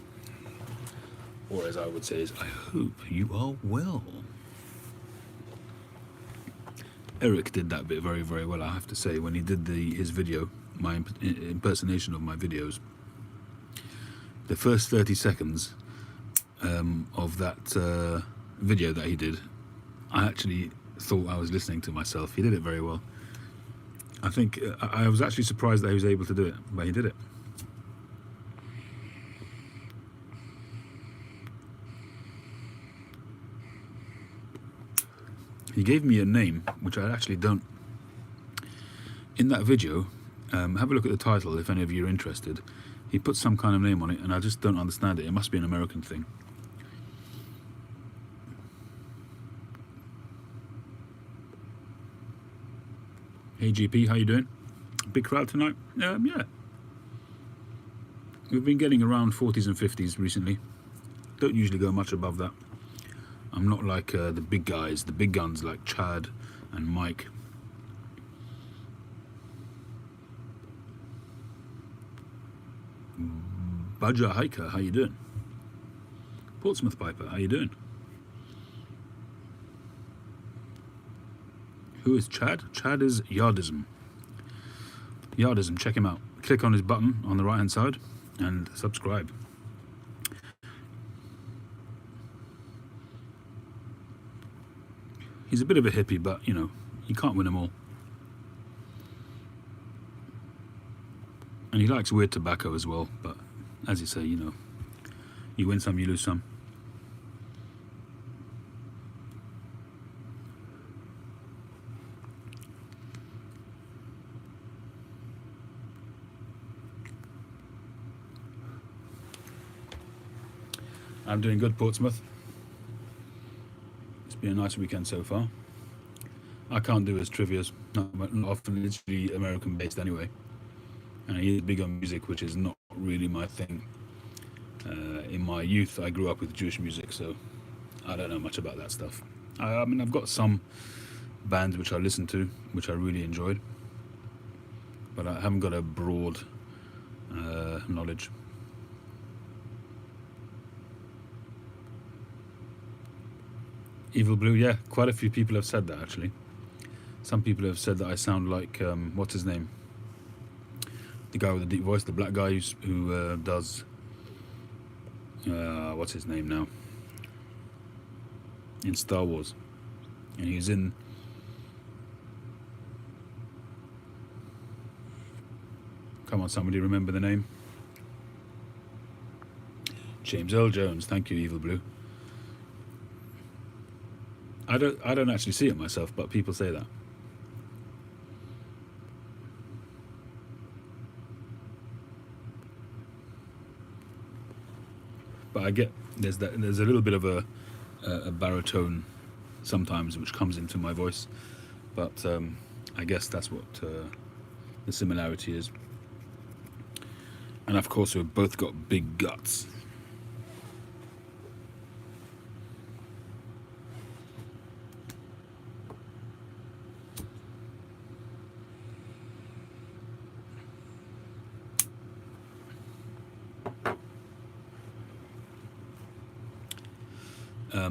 Or as I would say is, I hope you are well. Eric did that bit very, very well, I have to say, when he did his video, my impersonation of my videos. The first 30 seconds of that video that he did, I actually thought I was listening to myself. He did it very well. I think I was actually surprised that he was able to do it, but he did it. He gave me a name, which I actually don't. In that video, have a look at the title if any of you are interested. He put some kind of name on it, and I just don't understand it. It must be an American thing. Hey GP, how you doing? Big crowd tonight? Yeah. We've been getting around 40s and 50s recently. Don't usually go much above that. I'm not like the big guys, the big guns like Chad and Mike. Badger Hiker, how you doing? Portsmouth Piper, how you doing? Who is Chad? Chad is Yardism. Yardism, check him out. Click on his button on the right hand side and subscribe. He's a bit of a hippie, but you know, you can't win them all. And he likes weird tobacco as well, but as you say, you know, you win some, you lose some. I'm doing good, Portsmouth. It's been a nice weekend so far. I can't do his trivias, not often. It's really American based anyway. And he is big on music, which is not really my thing. In my youth, I grew up with Jewish music, so I don't know much about that stuff. I mean, I've got some bands which I listened to, which I really enjoyed, but I haven't got a broad knowledge. Evil Blue, yeah, quite a few people have said that actually. Some people have said that I sound like what's his name? The guy with the deep voice, the black guy who does what's his name now? In Star Wars, and he's in. Come on, somebody remember the name? James Earl Jones. Thank you, Evil Blue. I don't actually see it myself, but people say that. But I get there's a little bit of a baritone sometimes which comes into my voice, but I guess that's what the similarity is. And of course, we've both got big guts.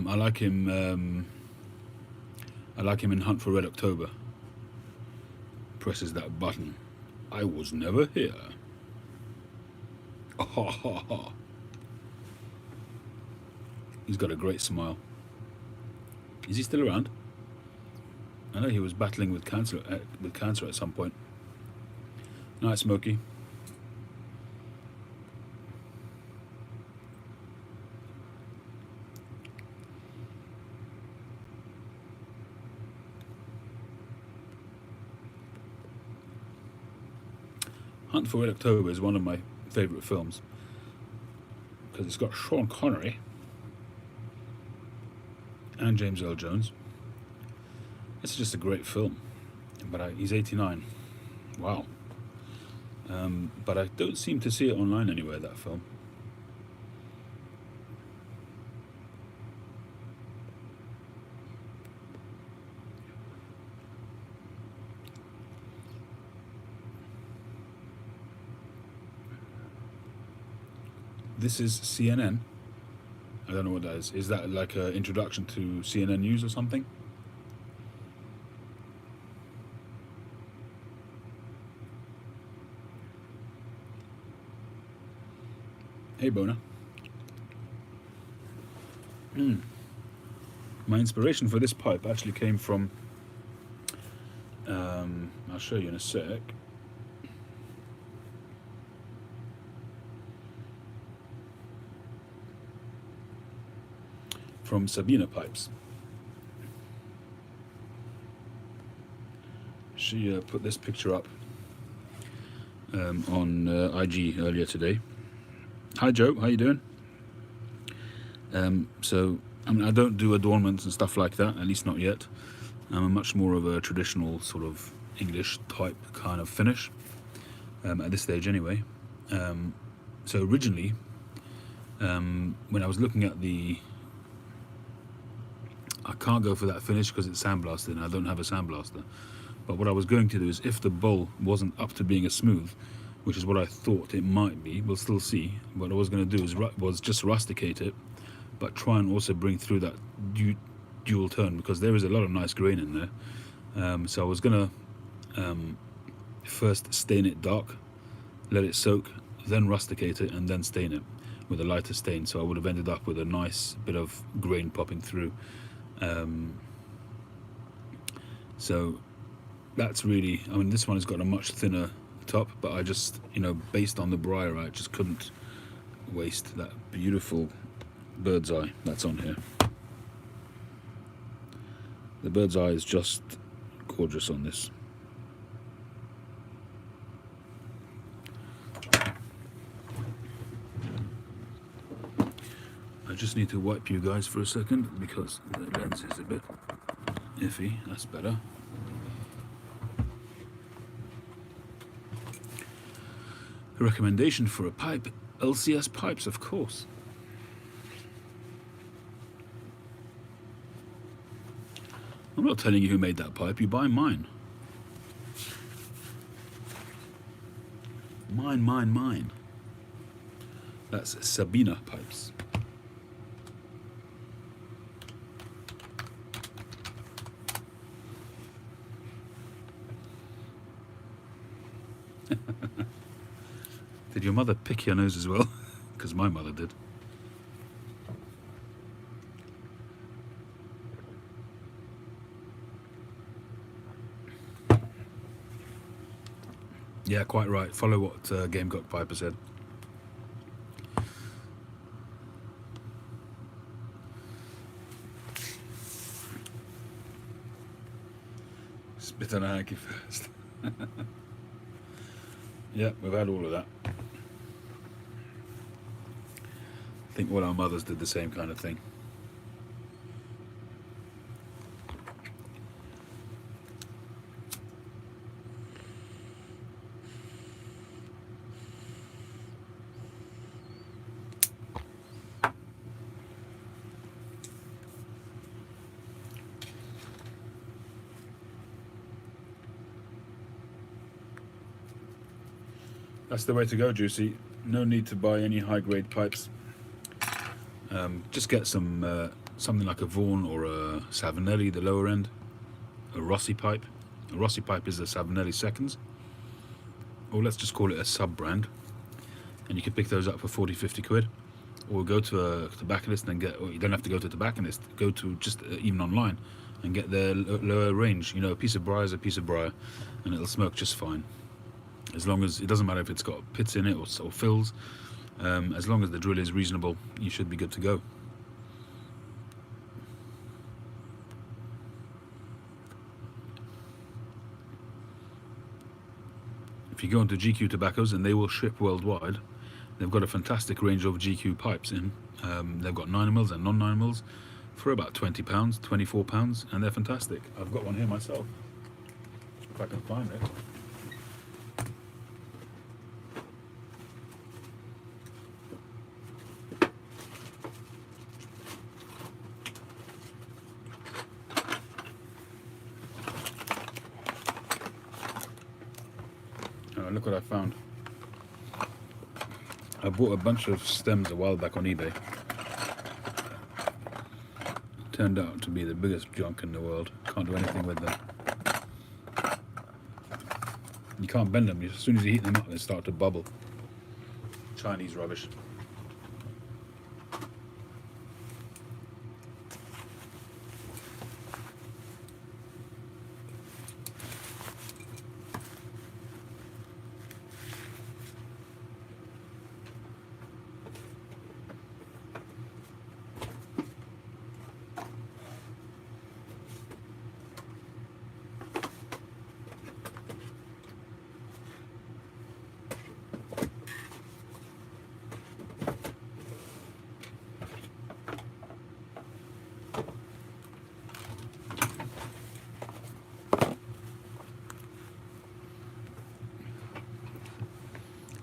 I like him. I like him in Hunt for Red October. Presses that button. I was never here. Ha ha ha. He's got a great smile. Is he still around? I know he was battling with cancer at some point. Night, Smokey. Hunt for Red October is one of my favourite films because it's got Sean Connery and James Earl Jones. It's just a great film, but he's 89. Wow. But I don't seem to see it online anywhere, that film. This is CNN. I don't know what that is. Is that like an introduction to CNN News or something? Hey, Bona. My inspiration for this pipe actually came from, I'll show you in a sec. From Sabina Pipes. She put this picture up on IG earlier today. Hi Joe, how you doing? So I mean, I don't do adornments and stuff like that, at least not yet. I'm much more of a traditional sort of English type kind of finish at this stage anyway. So originally, when I was looking at I can't go for that finish because it's sandblasted and I don't have a sandblaster. But what I was going to do is, if the bowl wasn't up to being a smooth, which is what I thought it might be, we'll still see. What I was going to do was just rusticate it, but try and also bring through that dual tone, because there is a lot of nice grain in there. So I was going to first stain it dark, let it soak, then rusticate it, and then stain it with a lighter stain. So I would have ended up with a nice bit of grain popping through. So that's really, I mean, this one has got a much thinner top, but I just, based on the briar, I just couldn't waste that beautiful bird's eye that's on here. The bird's eye is just gorgeous on this. I just need to wipe you guys for a second because the lens is a bit iffy. That's better. A recommendation for a pipe LCS pipes, of course. I'm not telling you who made that pipe, you buy mine. Mine. That's Sabina pipes. Did your mother pick your nose as well? Because my mother did. Yeah, quite right. Follow what Gamecock Piper said. Spit on a hanky first. Yeah, we've had all of that. I think all our mothers did the same kind of thing. That's the way to go, Juicy. No need to buy any high-grade pipes. Just get some something like a Vaughan or a Savinelli, the lower end. A Rossi pipe. A Rossi pipe is a Savinelli seconds. Or let's just call it a sub-brand. And you can pick those up for 40, 50 quid. Or go to a tobacconist and get, or you don't have to go to a tobacconist, go to just even online and get their lower range. You know, a piece of briar is a piece of briar and it'll smoke just fine. As long as, it doesn't matter if it's got pits in it or fills, as long as the drill is reasonable, you should be good to go. If you go into GQ Tobaccos, and they will ship worldwide, they've got a fantastic range of GQ pipes in. They've got 9mm and non-9mm for about £20, £24, and they're fantastic. I've got one here myself, if I can find it. Look what I found. I bought a bunch of stems a while back on eBay. Turned out to be the biggest junk in the world. Can't do anything with them. You can't bend them. As soon as you heat them up, they start to bubble. Chinese rubbish.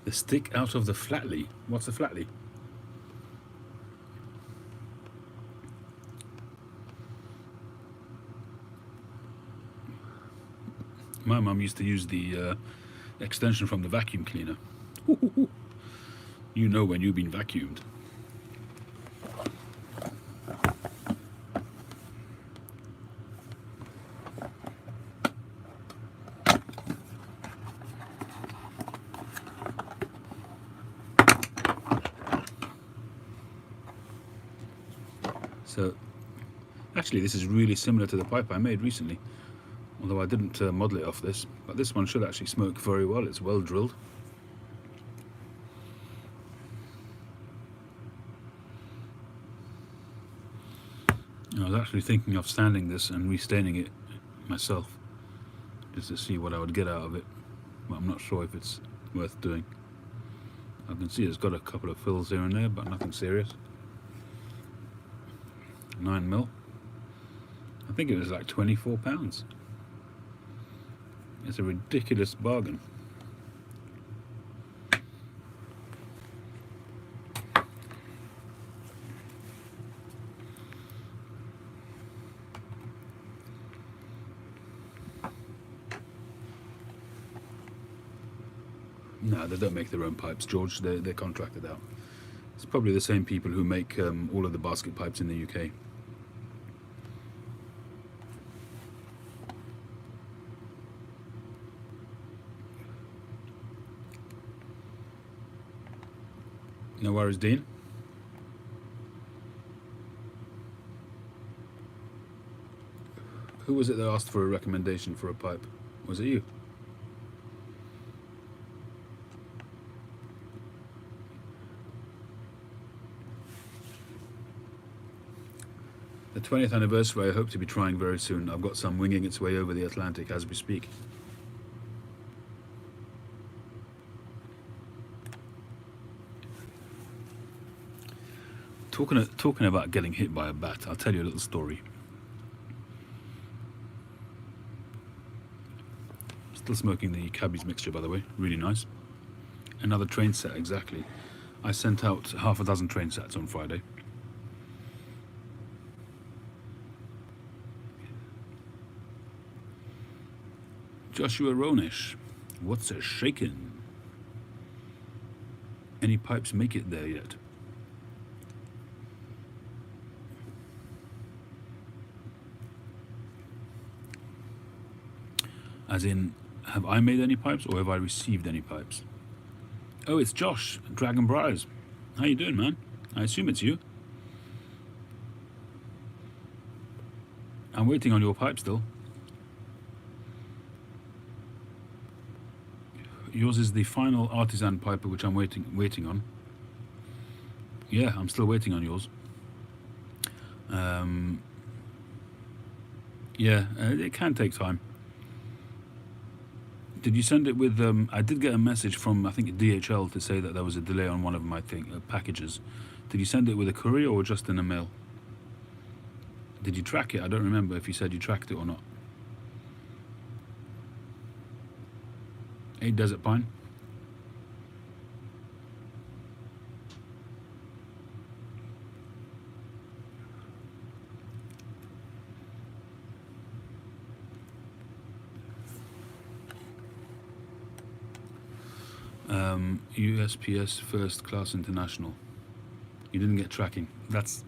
The stick out of the flatly. What's a flatly? My mum used to use the extension from the vacuum cleaner. You know when you've been vacuumed. So, actually this is really similar to the pipe I made recently, although I didn't model it off this, but this one should actually smoke very well. It's well drilled. I was actually thinking of sanding this and restaining it myself, just to see what I would get out of it, but I'm not sure if it's worth doing. I can see it's got a couple of fills here and there, but nothing serious. 9mm. I think it was like £24. It's a ridiculous bargain. No, they don't make their own pipes, George. They're contracted out. It's probably the same people who make all of the basket pipes in the UK. No worries, Dean. Who was it that asked for a recommendation for a pipe? Was it you? The 20th anniversary I hope to be trying very soon. I've got some winging its way over the Atlantic as we speak. Talking about getting hit by a bat, I'll tell you a little story. Still smoking the Cabby's mixture, by the way. Really nice. Another train set, exactly. I sent out half a dozen train sets on Friday. Joshua Ronish, what's a shakin'? Any pipes make it there yet? As in, have I made any pipes or have I received any pipes? Oh, it's Josh, Dragon Briars. How you doing, man? I assume it's you. I'm waiting on your pipe still. Yours is the final artisan piper which I'm waiting on. Yeah, I'm still waiting on yours. Yeah, it can take time. Did you send it with? I did get a message from I think DHL to say that there was a delay on one of my packages. Did you send it with a courier or just in a mail? Did you track it? I don't remember if you said you tracked it or not. 8 Desert Pine. USPS First Class International. You didn't get tracking. That's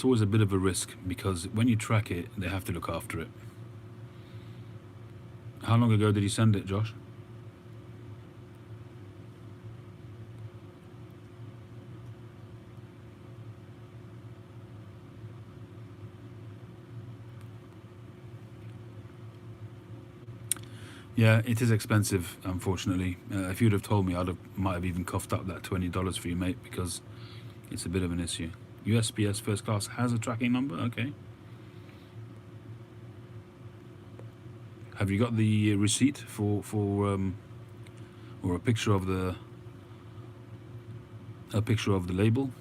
always a bit of a risk because when you track it, they have to look after it. How long ago did you send it, Josh? Yeah, it is expensive, unfortunately. If you'd have told me, might have even coughed up that $20 for you, mate, because it's a bit of an issue. USPS First Class has a tracking number? Okay. Have you got the receipt for or a picture of the label?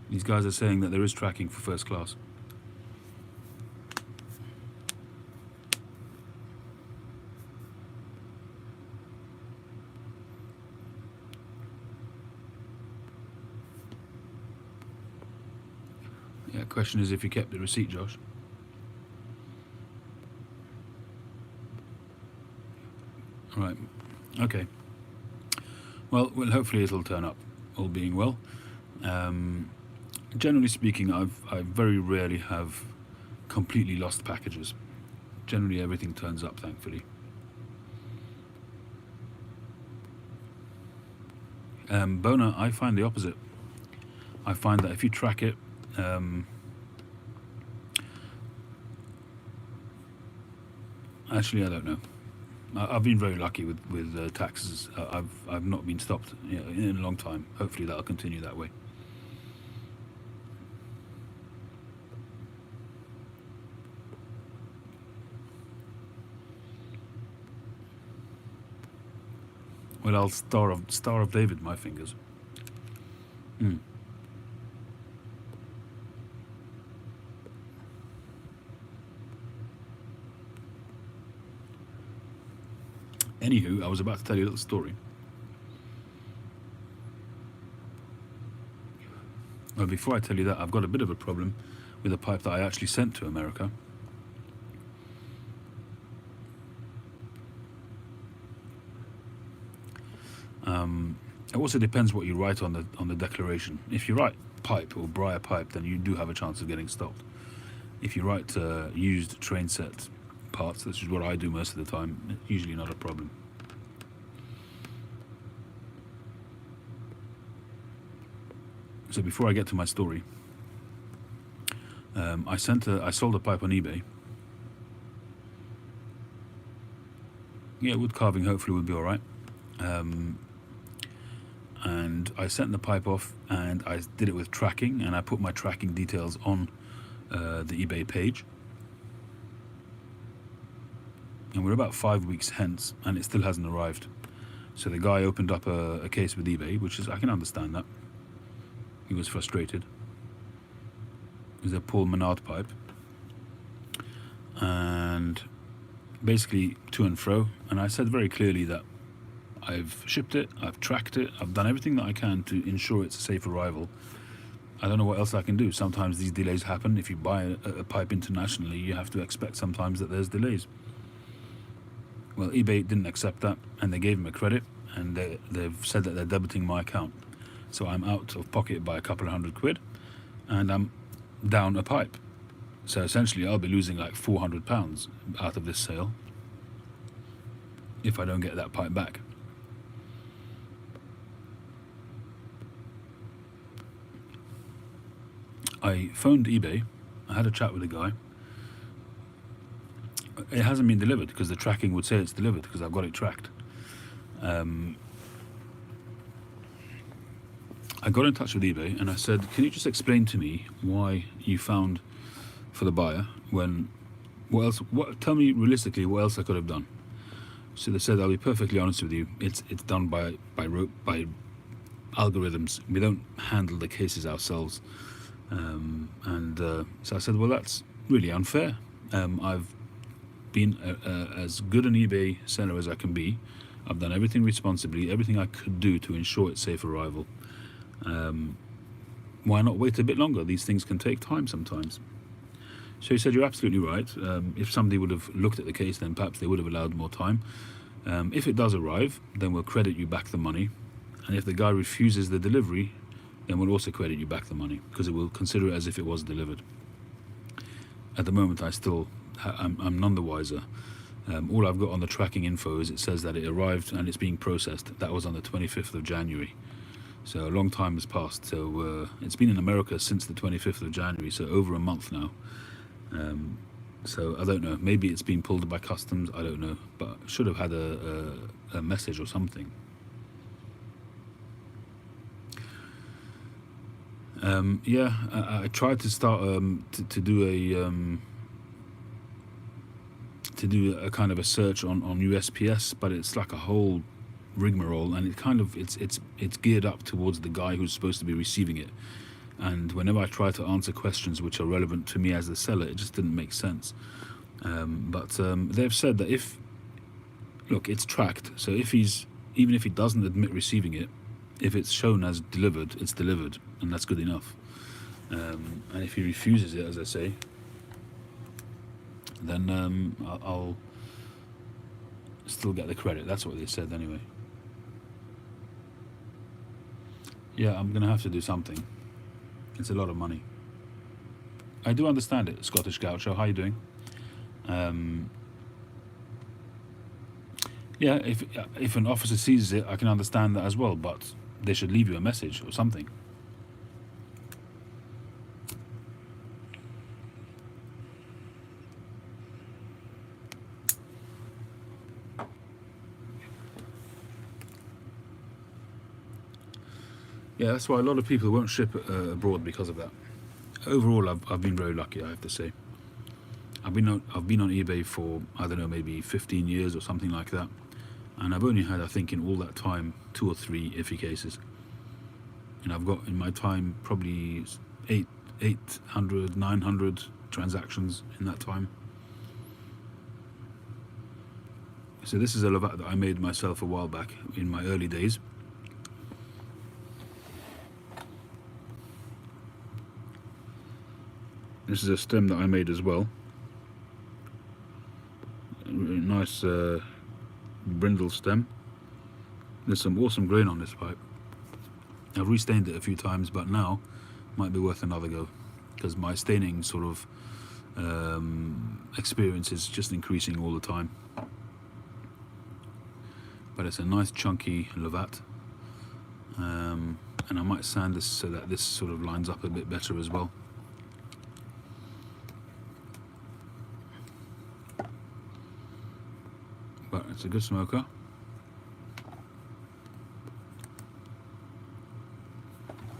These guys are saying that there is tracking for first class. Yeah, question is if you kept the receipt, Josh. Right. Okay. Well, hopefully it'll turn up, all being well. Generally speaking, I very rarely have completely lost packages. Generally, everything turns up, thankfully. Bona, I find the opposite. I find that if you track it, actually, I don't know. I've been very lucky with taxes. I've not been stopped in a long time. Hopefully, that'll continue that way. Well, I'll Star of David my fingers. Anywho, I was about to tell you a little story. Well, before I tell you that, I've got a bit of a problem with a pipe that I actually sent to America. It also depends what you write on the declaration. If you write pipe or briar pipe, then you do have a chance of getting stopped. If you write used train set parts, which is what I do most of the time, it's usually not a problem. So before I get to my story, I sold a pipe on eBay. Yeah, wood carving hopefully would be all right. And I sent the pipe off, and I did it with tracking, and I put my tracking details on the eBay page. And we're about 5 weeks hence, and it still hasn't arrived. So the guy opened up a case with eBay, which is, I can understand that. He was frustrated. It was a Paul Menard pipe. And basically to and fro. And I said very clearly that I've shipped it, I've tracked it, I've done everything that I can to ensure it's a safe arrival. I don't know what else I can do. Sometimes these delays happen. If you buy a pipe internationally, you have to expect sometimes that there's delays. Well, eBay didn't accept that, and they gave him a credit, and they've said that they're debiting my account. So I'm out of pocket by a couple of £100, and I'm down a pipe. So essentially I'll be losing like £400 out of this sale if I don't get that pipe back. I phoned eBay, I had a chat with the guy. It hasn't been delivered because the tracking would say it's delivered because I've got it tracked. I got in touch with eBay and I said, can you just explain to me why you found for the buyer when, tell me realistically what else I could have done. So they said, I'll be perfectly honest with you, it's done by algorithms. We don't handle the cases ourselves. So I said, well, that's really unfair. I've been as good an eBay seller as I can be. I've done everything responsibly, everything I could do to ensure its safe arrival. Why not wait a bit longer? These things can take time sometimes. So he said, you're absolutely right. If somebody would have looked at the case, then perhaps they would have allowed more time. If it does arrive, then we'll credit you back the money. And if the guy refuses the delivery, then we'll also credit you back the money because it will consider it as if it was delivered. At the moment, I'm none the wiser. All I've got on the tracking info is it says that it arrived and it's being processed. That was on the 25th of January. So a long time has passed. So it's been in America since the 25th of January, so over a month now. So I don't know. Maybe it's been pulled by customs. I don't know. But should have had a message or something. I tried to start to do a kind of a search on USPS, but it's like a whole rigmarole, and it's geared up towards the guy who's supposed to be receiving it. And whenever I try to answer questions which are relevant to me as the seller, it just didn't make sense. But they've said that it's tracked. So even if he doesn't admit receiving it, if it's shown as delivered, it's delivered, and that's good enough. And if he refuses it, as I say, then I'll still get the credit. That's what they said anyway. Yeah, I'm gonna have to do something. It's a lot of money. I do understand it, Scottish Gaucho. How are you doing? Yeah, if an officer sees it, I can understand that as well, but they should leave you a message or something. Yeah, that's why a lot of people won't ship abroad because of that. Overall, I've been very lucky, I have to say. I've been on eBay for, I don't know, maybe 15 years or something like that, and I've only had, I think, in all that time 2 or 3 iffy cases. And I've got in my time probably 800, 900 transactions in that time. So this is a Lovat that I made myself a while back in my early days. This is a stem that I made as well. A nice brindle stem. There's some awesome grain on this pipe. I've restained it a few times, but now might be worth another go, because my staining sort of experience is just increasing all the time. But it's a nice chunky Lavat, and I might sand this so that this sort of lines up a bit better as well. But it's a good smoker.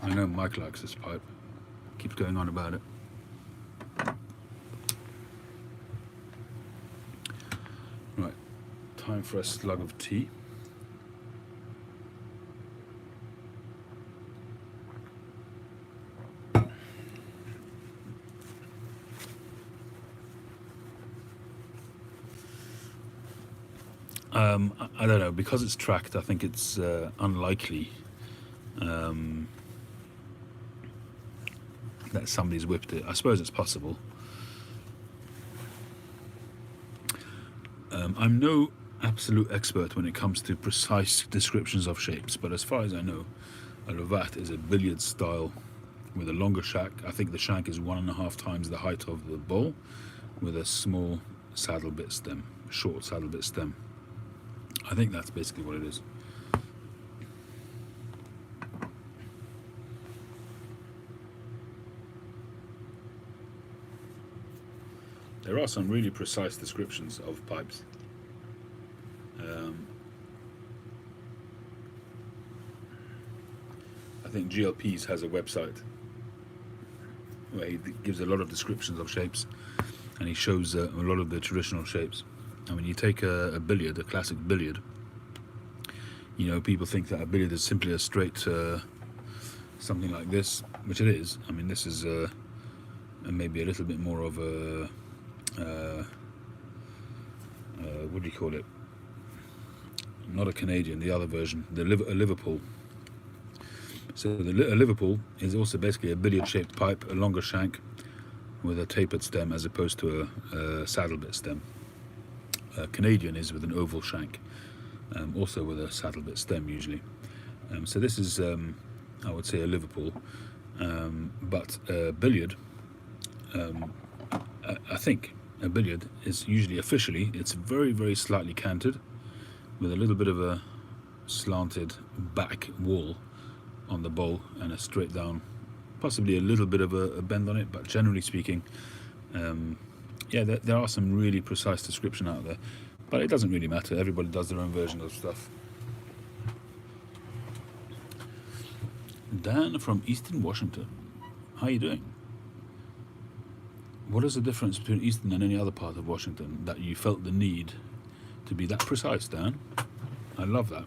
I know Mike likes this pipe, keeps going on about it. Right, time for a slug of tea. I don't know, because it's tracked, I think it's unlikely that somebody's whipped it. I suppose it's possible. I'm no absolute expert when it comes to precise descriptions of shapes, but as far as I know, a Lavat is a billiard style with a longer shank. I think the shank is 1.5 times the height of the bowl, with a small saddle bit stem, short saddle bit stem. I think that's basically what it is. There are some really precise descriptions of pipes. I think GLP's has a website where he gives a lot of descriptions of shapes, and he shows a lot of the traditional shapes. And when you take a billiard, a classic billiard, you know, people think that a billiard is simply a straight something like this, which it is. I mean, this is maybe a little bit more of a what do you call it? Not a Canadian, the other version, a Liverpool. So a Liverpool is also basically a billiard-shaped pipe, a longer shank with a tapered stem as opposed to a saddle bit stem. A Canadian is with an oval shank, also with a saddle bit stem usually. So this is, I would say, a Liverpool, but a billiard, I think a billiard is usually officially, it's very, very slightly canted with a little bit of a slanted back wall on the bowl and a straight down, possibly a little bit of a bend on it, but generally speaking, yeah, there are some really precise description out there, but it doesn't really matter. Everybody does their own version of stuff. Dan from Eastern Washington, how are you doing? What is the difference between Eastern and any other part of Washington that you felt the need to be that precise, Dan? I love that.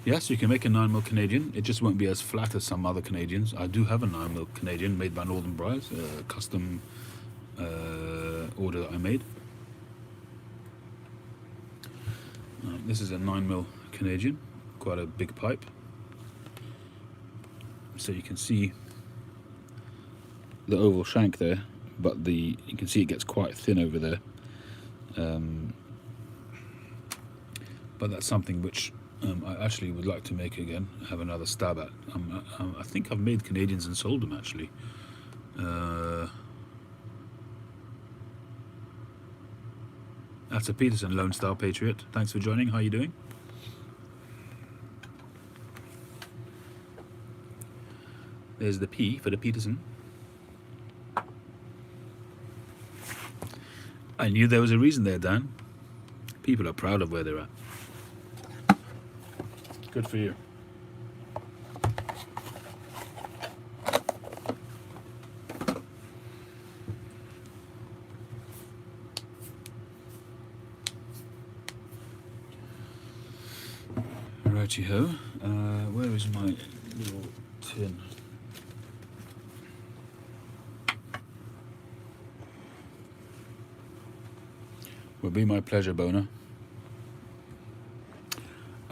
Yes, you can make a 9mm Canadian. It just won't be as flat as some other Canadians. I do have a 9mm Canadian made by Northern Briars, a custom order that I made. This is a 9mm Canadian, quite a big pipe. So you can see the oval shank there, but you can see it gets quite thin over there. But that's something which I actually would like to make again, have another stab at. I think I've made Canadians and sold them actually. That's a Peterson, Lone Star Patriot. Thanks for joining. How are you doing? There's the P for the Peterson. I knew there was a reason there, Dan. People are proud of where they're at. Good for you. Righty-ho. Where is my little tin? Will be my pleasure, Bona.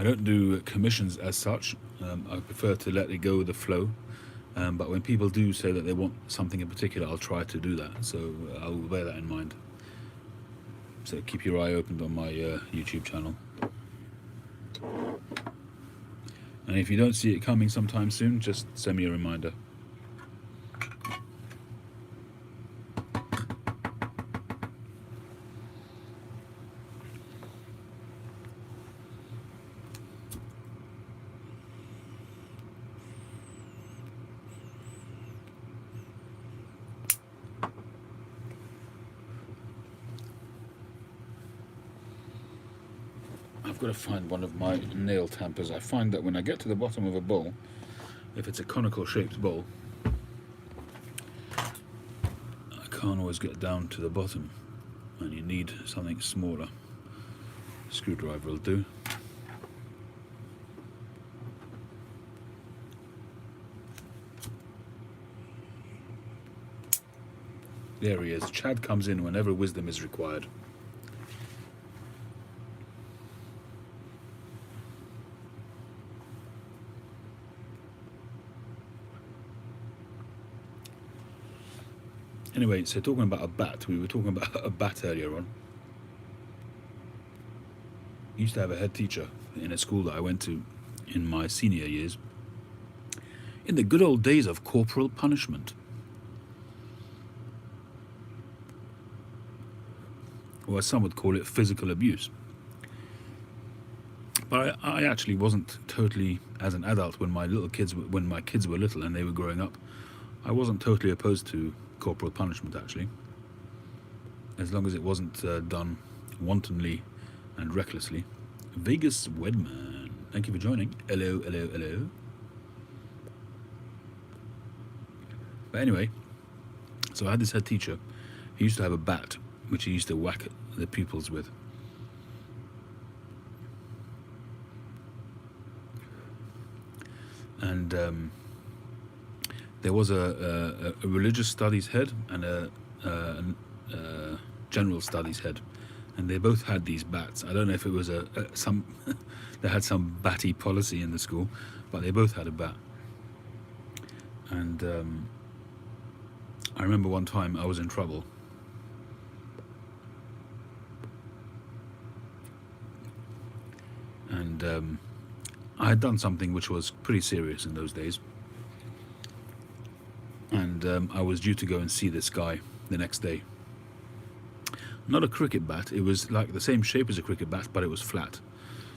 I don't do commissions as such. I prefer to let it go with the flow. But when people do say that they want something in particular, I'll try to do that. So I'll bear that in mind. So keep your eye open on my YouTube channel. And if you don't see it coming sometime soon, just send me a reminder. I've got to find one of my nail tampers. I find that when I get to the bottom of a bowl, if it's a conical shaped bowl, I can't always get down to the bottom, and you need something smaller. Screwdriver will do. There he is. Chad comes in whenever wisdom is required. Anyway, so talking about a bat, we were talking about a bat earlier on. I used to have a head teacher in a school that I went to in my senior years, in the good old days of corporal punishment. Or as some would call it, physical abuse. But I actually wasn't totally, as an adult, when my kids were little and they were growing up, I wasn't totally opposed to corporal punishment, actually, as long as it wasn't done wantonly and recklessly. Vegas Wedman, thank you for joining. Hello, hello, hello. But anyway, so I had this head teacher. He used to have a bat which he used to whack the pupils with. And there was a religious studies head and a general studies head, and they both had these bats. I don't know if it was some they had some batty policy in the school, but they both had a bat. And I remember one time I was in trouble. And I had done something which was pretty serious in those days. And I was due to go and see this guy the next day. Not a cricket bat, it was like the same shape as a cricket bat, but it was flat.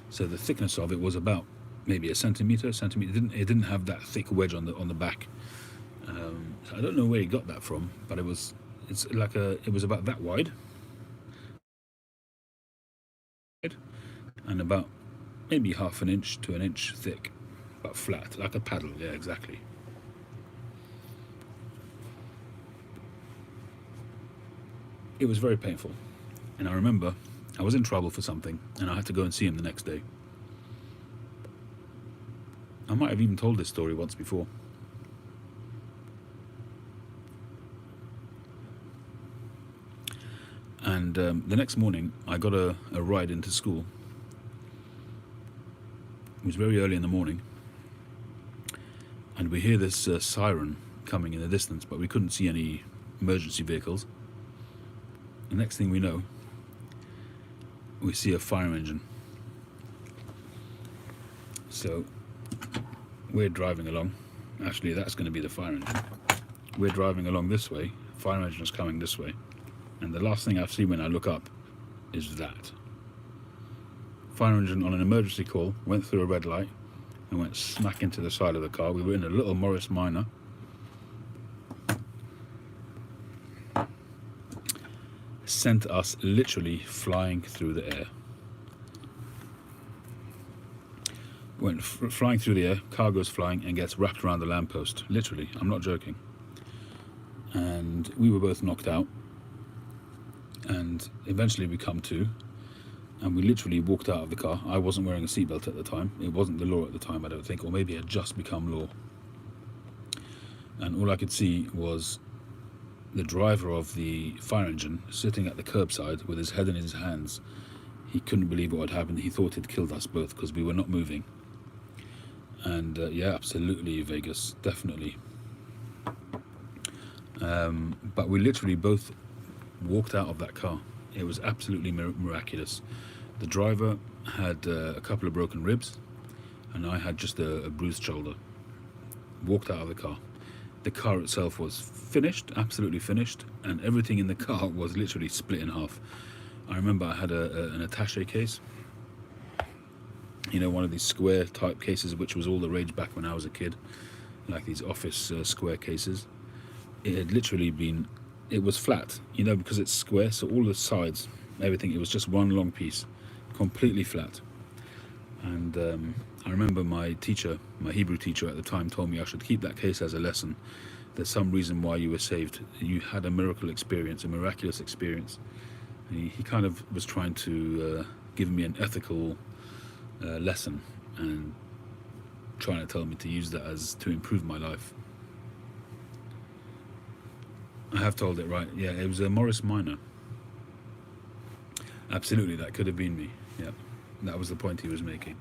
So the thickness of it was about maybe a centimetre. It didn't have that thick wedge on the back. So I don't know where he got that from, but it was about that wide, and about maybe half an inch to an inch thick, but flat, like a paddle. Yeah, exactly. It was very painful, and I remember I was in trouble for something, and I had to go and see him the next day. I might have even told this story once before. And the next morning, I got a ride into school. It was very early in the morning, and we hear this siren coming in the distance, but we couldn't see any emergency vehicles. The next thing we know, we see a fire engine. So we're driving along. Actually, that's going to be the fire engine. We're driving along this way. Fire engine is coming this way. And the last thing I see when I look up is that. Fire engine on an emergency call went through a red light and went smack into the side of the car. We were in a little Morris Minor. Sent us literally flying through the air. Went flying through the air, car goes flying and gets wrapped around the lamppost. Literally, I'm not joking. And we were both knocked out. And eventually we come to, and we literally walked out of the car. I wasn't wearing a seatbelt at the time. It wasn't the law at the time, I don't think, or maybe it had just become law. And all I could see was the driver of the fire engine sitting at the curbside with his head in his hands. he couldn't believe what had happened. He thought he'd killed us both because we were not moving. And yeah, absolutely, Vegas, definitely. But we literally both walked out of that car. It was absolutely miraculous. The driver had a couple of broken ribs, and I had just a bruised shoulder. Walked out of the car. The car itself was finished, absolutely finished, and everything in the car was literally split in half. I remember I had an attaché case, one of these square type cases, which was all the rage back when I was a kid, like these office square cases. It had literally been, it was flat, because it's square, so all the sides, everything, it was just one long piece, completely flat. And I remember my Hebrew teacher at the time told me I should keep that case as a lesson. There's some reason why you were saved. You had a miraculous experience. And he kind of was trying to give me an ethical lesson and trying to tell me to use that as to improve my life. I have told it right. Yeah, it was a Morris Minor. Absolutely, that could have been me. Yeah, that was the point he was making.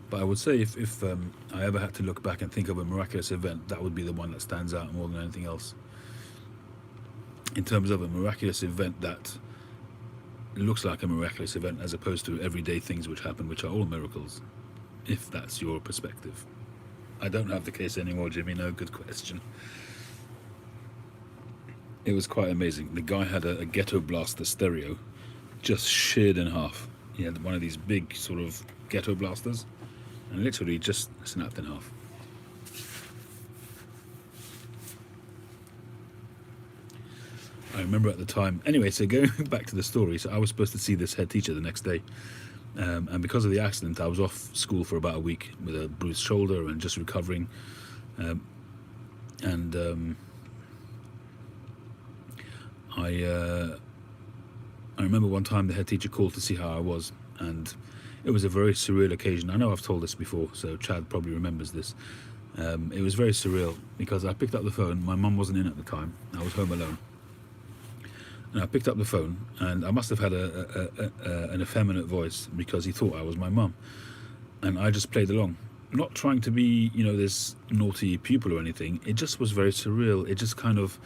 But I would say if I ever had to look back and think of a miraculous event, that would be the one that stands out more than anything else. In terms of a miraculous event that looks like a miraculous event as opposed to everyday things which happen, which are all miracles, if that's your perspective. I don't have the case anymore, Jimmy. No, good question. It was quite amazing. The guy had a ghetto blaster stereo just sheared in half. He had one of these big sort of ghetto blasters and literally just snapped in half. I remember at the time. Anyway, so going back to the story, so I was supposed to see this head teacher the next day. And because of the accident, I was off school for about a week with a bruised shoulder and just recovering. I remember one time the head teacher called to see how I was, and it was a very surreal occasion. I know I've told this before, so Chad probably remembers this. It was very surreal because I picked up the phone. My mum wasn't in at the time. I was home alone. And I picked up the phone, and I must have had an effeminate voice because he thought I was my mum. And I just played along, not trying to be, this naughty pupil or anything. It just was very surreal. It just kind of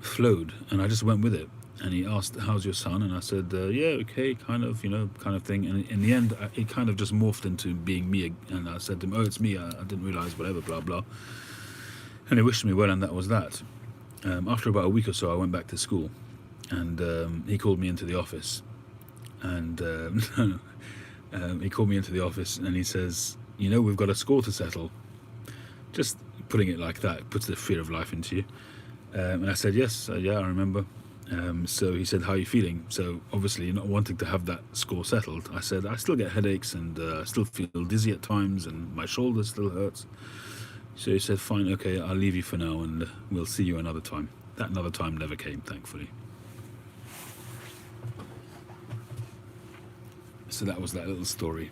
flowed, and I just went with it. And he asked, "How's your son?" And I said, "Yeah, okay, kind of thing." And in the end, it kind of just morphed into being me. And I said to him, "Oh, it's me. I didn't realise, whatever, blah, blah." And he wished me well, and that was that. After about a week or so, I went back to school. And he called me into the office, and he called me into the office, and he says, "We've got a score to settle." Just putting it like that puts the fear of life into you. And I said, "Yes, yeah, I remember." So he said, "How are you feeling?" So obviously not wanting to have that score settled, I said, "I still get headaches, and I still feel dizzy at times, and my shoulder still hurts." So he said, "Fine, okay, I'll leave you for now, and we'll see you another time." That another time never came, thankfully. So that was that little story.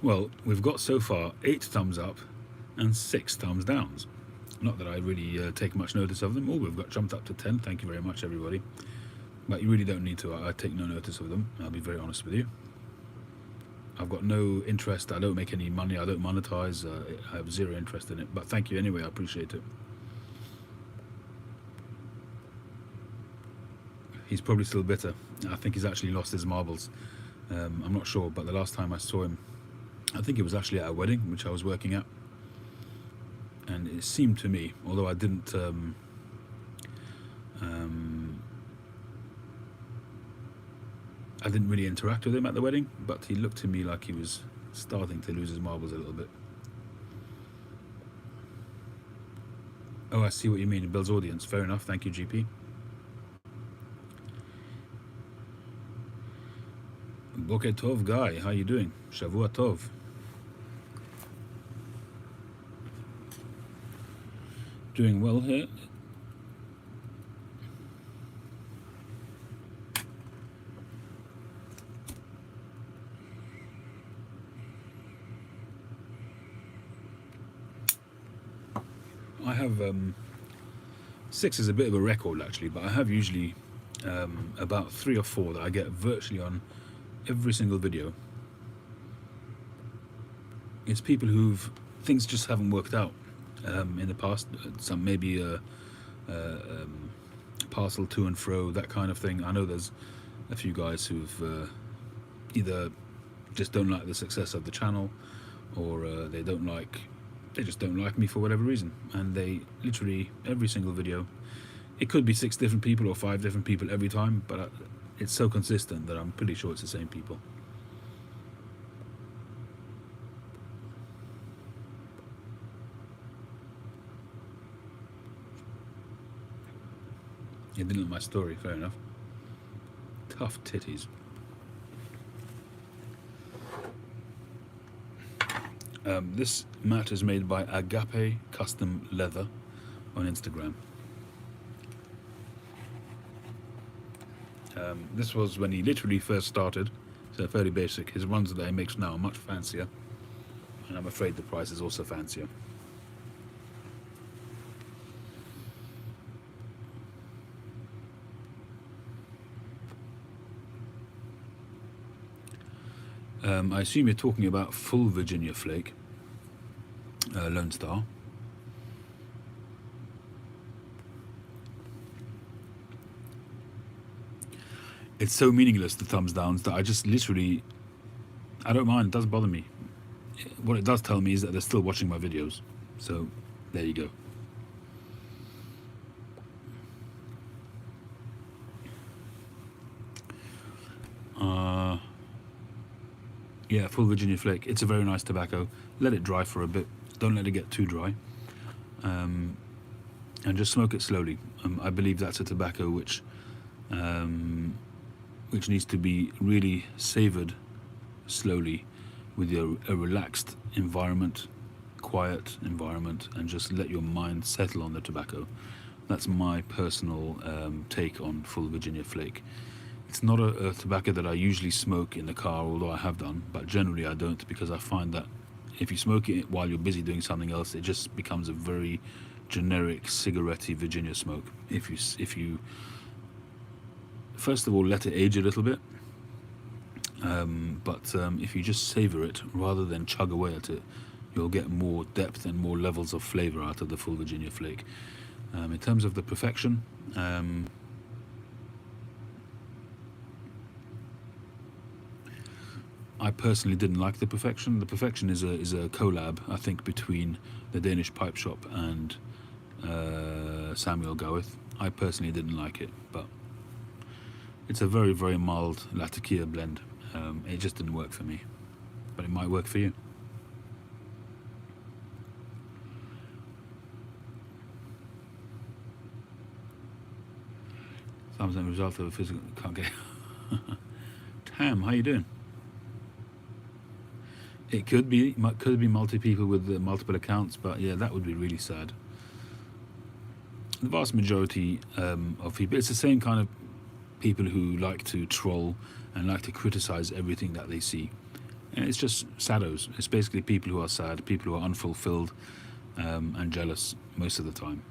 Well, we've got so far 8 thumbs up and 6 thumbs downs. Not that I really take much notice of them. Oh, we've got jumped up to 10. Thank you very much, everybody. But you really don't need to. I take no notice of them. I'll be very honest with you. I've got no interest. I don't make any money. I don't monetize. I have zero interest in it. But thank you anyway. I appreciate it. He's probably still bitter. I think he's actually lost his marbles. I'm not sure, but the last time I saw him, I think it was actually at a wedding, which I was working at. And it seemed to me, although I didn't really interact with him at the wedding, but he looked to me like he was starting to lose his marbles a little bit. Oh, I see what you mean. It builds audience. Fair enough. Thank you, GP. Boker Tov Guy, how you doing? Shavua Tov. Doing well here. I have 6 is a bit of a record actually, but I have usually about 3 or 4 that I get virtually on every single video. It's people who've things just haven't worked out in the past. Some maybe parcel to and fro, that kind of thing. I know there's a few guys who've either just don't like the success of the channel, or they just don't like me for whatever reason, and they literally every single video, it could be 6 different people or 5 different people every time, but it's so consistent that I'm pretty sure it's the same people. You didn't like my story, fair enough. Tough titties. This mat is made by Agape Custom Leather on Instagram. This was when he literally first started, so fairly basic. His ones that he makes now are much fancier, and I'm afraid the price is also fancier. I assume you're talking about full Virginia flake, Lone Star. It's so meaningless, the thumbs downs, that I just literally, I don't mind, it doesn't bother me. What it does tell me is that they're still watching my videos, so there you go. Yeah, full Virginia flake. It's a very nice tobacco. Let it dry for a bit. Don't let it get too dry. And just smoke it slowly. I believe that's a tobacco which needs to be really savoured slowly, with a relaxed environment, quiet environment, and just let your mind settle on the tobacco. That's my personal take on full Virginia flake. It's not a tobacco that I usually smoke in the car, although I have done, but generally I don't, because I find that if you smoke it while you're busy doing something else, it just becomes a very generic cigarette-y Virginia smoke. If you first of all let it age a little bit, but if you just savor it rather than chug away at it, you'll get more depth and more levels of flavor out of the full Virginia flake. In terms of the perfection, I personally didn't like the perfection. The perfection is a collab, I think, between the Danish Pipe Shop and Samuel Goeth. I personally didn't like it, but it's a very, very mild Latakia blend. It just didn't work for me, but it might work for you. Thumbs down result of a physical. Can't get. Tam, how you doing? It could be multi people with multiple accounts, but yeah, that would be really sad. The vast majority of people, it's the same kind of people who like to troll and like to criticize everything that they see. And it's just saddos. It's basically people who are sad, people who are unfulfilled and jealous most of the time.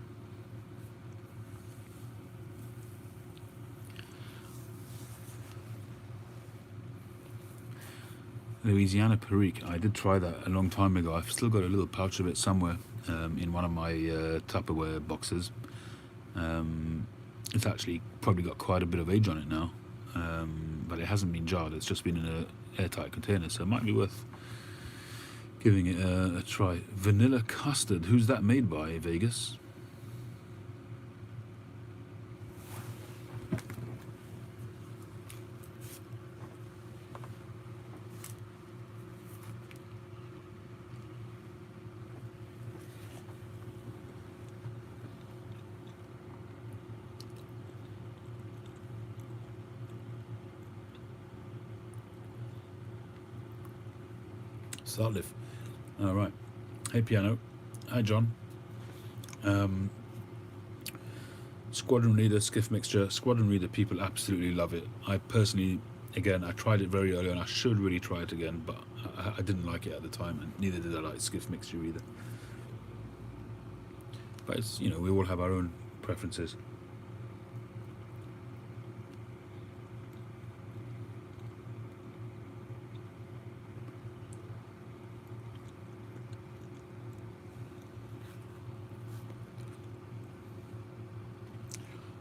Louisiana Perique, I did try that a long time ago. I've still got a little pouch of it somewhere in one of my Tupperware boxes. It's actually probably got quite a bit of age on it now, but it hasn't been jarred. It's just been in an airtight container, so it might be worth giving it a try. Vanilla Custard, who's that made by, Vegas? Sartlif. All right. Hey, Piano. Hi, John. Squadron Leader, Skiff Mixture. Squadron Leader, people absolutely love it. I personally, again, I tried it very early and I should really try it again, but I didn't like it at the time, and neither did I like Skiff Mixture either. But it's, you know, we all have our own preferences.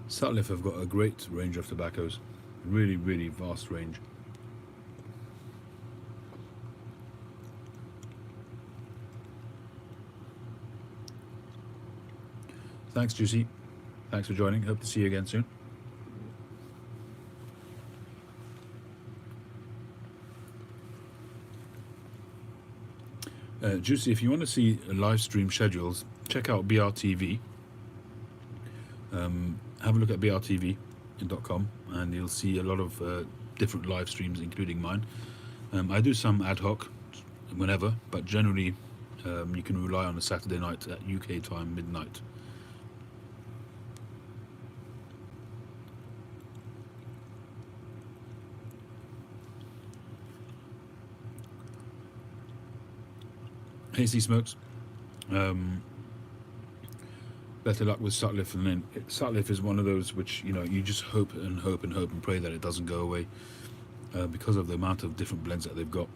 Sutliff have got a great range of tobaccos, really, really vast range. Thanks, Juicy. Thanks for joining. Hope to see you again soon. Juicy, if you want to see live stream schedules, check out BRTV. Have a look at brtv.com and you'll see a lot of different live streams, including mine. I do some ad hoc whenever, but generally you can rely on a Saturday night at UK time, midnight. Hazy Smokes. Better luck with Sutliff, and then Sutliff is one of those which, you know, you just hope and hope and hope and pray that it doesn't go away because of the amount of different blends that they've got.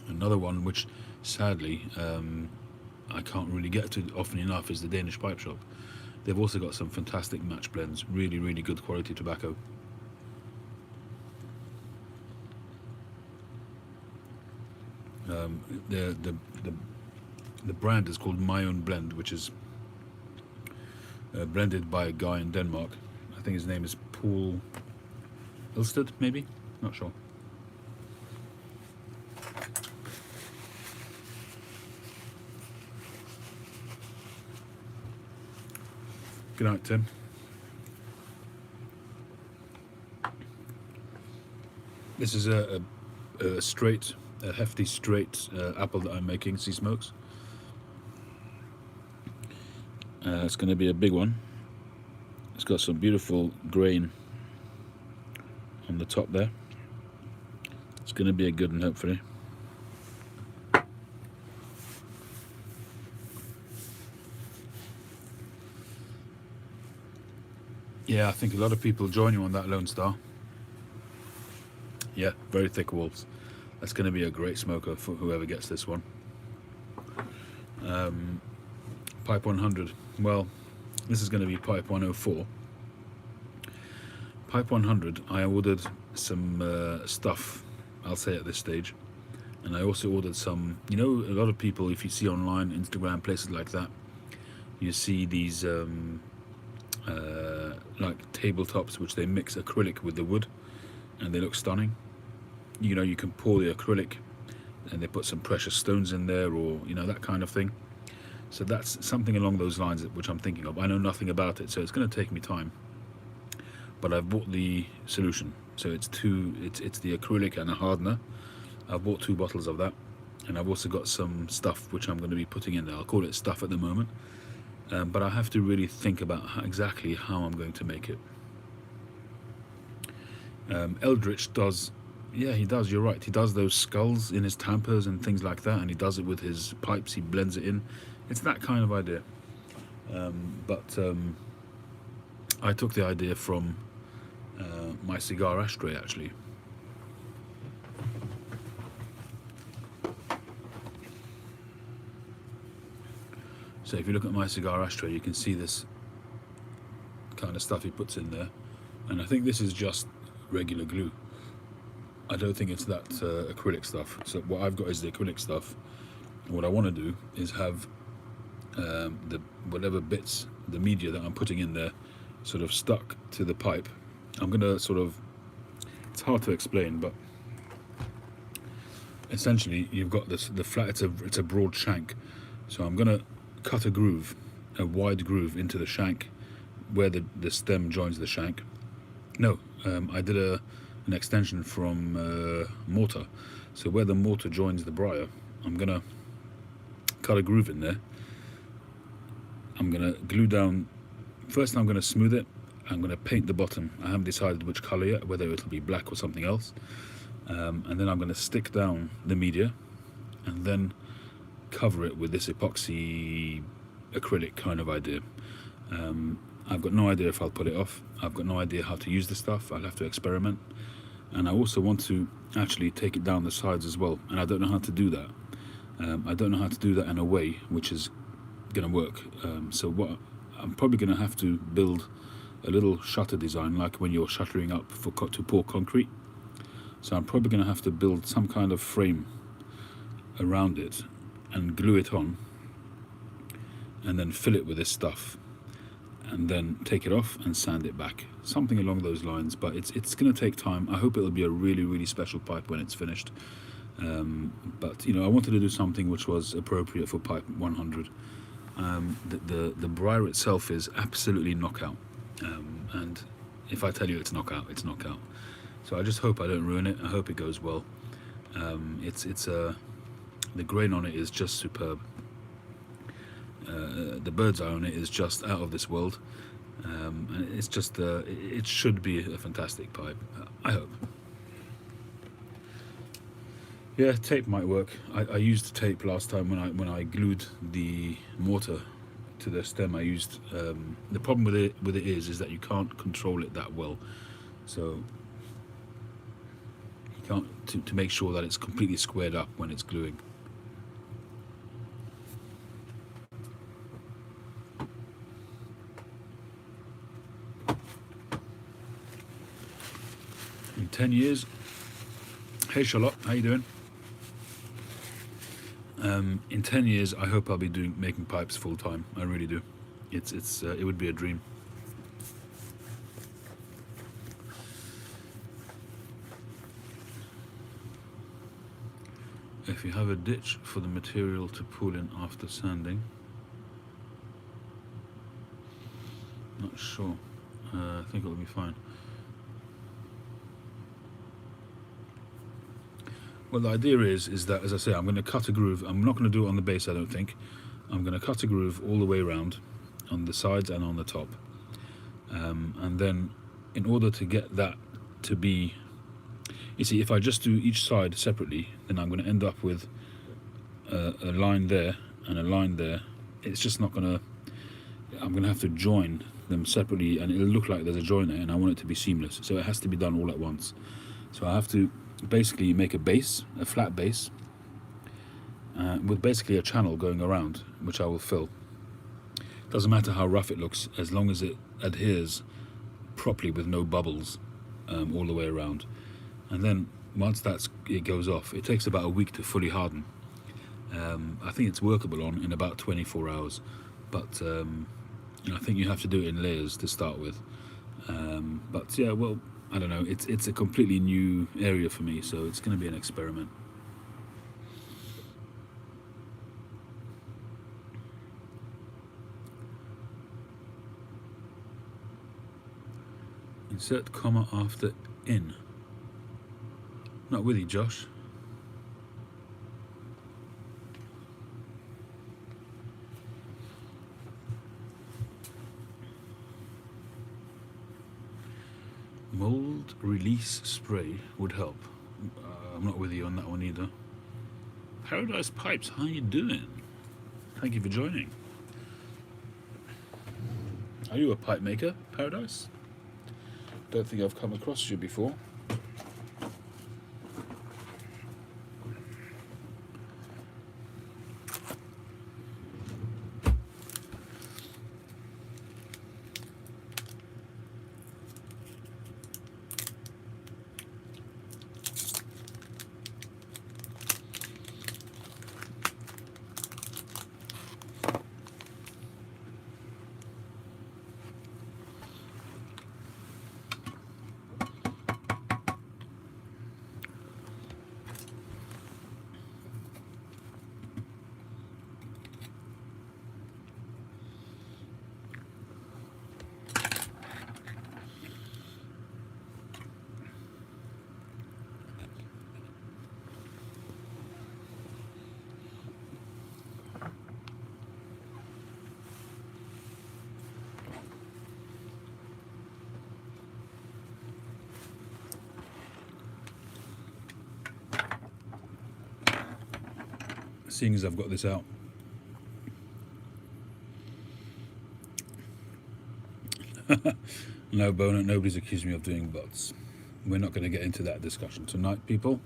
Another one which sadly I can't really get to often enough is the Danish Pipe Shop. They've also got some fantastic match blends, really, really good quality tobacco. The brand is called My Own Blend, which is blended by a guy in Denmark. I think his name is Paul Ilsted, maybe? Not sure. Good night, Tim. This is a hefty straight apple that I'm making, Sea Smokes. It's going to be a big one. It's got some beautiful grain on the top there. It's going to be a good one, hopefully. Yeah, I think a lot of people join you on that Lone Star. Yeah, very thick walls. That's going to be a great smoker for whoever gets this one. Pipe 100. Well, this is going to be Pipe 104. Pipe 100, I ordered some stuff, I'll say at this stage. And I also ordered some, you know, a lot of people, if you see online, Instagram, places like that, you see these like tabletops which they mix acrylic with the wood and they look stunning. You know, you can pour the acrylic and they put some precious stones in there, or, you know, that kind of thing. So that's something along those lines which I'm thinking of. I know nothing about it, so it's going to take me time. But I've bought the solution. So it's the acrylic and a hardener. I've bought 2 bottles of that. And I've also got some stuff which I'm going to be putting in there. I'll call it stuff at the moment. But I have to really think about exactly how I'm going to make it. Eldritch does... Yeah, he does, you're right. He does those skulls in his tampers and things like that, and he does it with his pipes, he blends it in. It's that kind of idea. But I took the idea from my cigar ashtray, actually. So if you look at my cigar ashtray, you can see this kind of stuff he puts in there. And I think this is just regular glue. I don't think it's that acrylic stuff. So what I've got is the acrylic stuff. What I want to do is have the whatever bits, the media that I'm putting in there, sort of stuck to the pipe. I'm going to sort of, it's hard to explain, but essentially you've got this, the flat, it's a broad shank. So I'm going to cut a groove, a wide groove into the shank where the stem joins the shank. No, I did an extension from mortar. So where the mortar joins the briar, I'm gonna cut a groove in there. I'm gonna glue down. First, I'm gonna smooth it. I'm gonna paint the bottom. I haven't decided which color yet, whether it'll be black or something else. And then I'm gonna stick down the media, and then cover it with this epoxy acrylic kind of idea. I've got no idea if I'll put it off. I've got no idea how to use the stuff. I'll have to experiment. And I also want to actually take it down the sides as well, and I don't know how to do that. I don't know how to do that in a way which is going to work. So what I'm probably going to have to build a little shutter design, like when you're shuttering up to pour concrete. So I'm probably going to have to build some kind of frame around it and glue it on, and then fill it with this stuff, and then take it off and sand it back, something along those lines. But it's going to take time. I hope it'll be a really special pipe when it's finished. But I wanted to do something which was appropriate for pipe 100. The briar itself is absolutely knockout, and if I tell you it's knockout, it's knockout. So I just hope I don't ruin it. I hope it goes well. The grain on it is just superb. The bird's eye on it is just out of this world, and it's just it should be a fantastic pipe. I hope. Yeah, tape might work. I used tape last time when I glued the mortar to the stem. I used the problem with it is that you can't control it that well, so you can't to make sure that it's completely squared up when it's gluing. In 10 years, hey Charlotte, how you doing? In 10 years, I hope I'll be making pipes full time. I really do. It would be a dream. If you have a ditch for the material to pull in after sanding, not sure. I think it'll be fine. Well, the idea is that, as I say, I'm going to cut a groove. I'm not going to do it on the base, I don't think. I'm going to cut a groove all the way around, on the sides and on the top. And then, in order to get that to be... You see, if I just do each side separately, then I'm going to end up with a line there and a line there. It's just not going to... I'm going to have to join them separately, and it'll look like there's a join there, and I want it to be seamless. So it has to be done all at once. So I have to basically make a base, a flat base, with basically a channel going around, which I will fill. Doesn't matter how rough it looks, as long as it adheres properly with no bubbles all the way around. And then once it goes off, it takes about a week to fully harden. I think it's workable in about 24 hours, but I think you have to do it in layers to start with. But yeah, well, I don't know, it's a completely new area for me, so it's going to be an experiment. Insert comma after in. Not with you, Josh. Mold release spray would help. I'm not with you on that one either. Paradise Pipes, how you doing? Thank you for joining. Are you a pipe maker, Paradise? Don't think I've come across you before. seeing as I've got this out. No, Bono, nobody's accused me of doing bots. We're not going to get into that discussion tonight, people.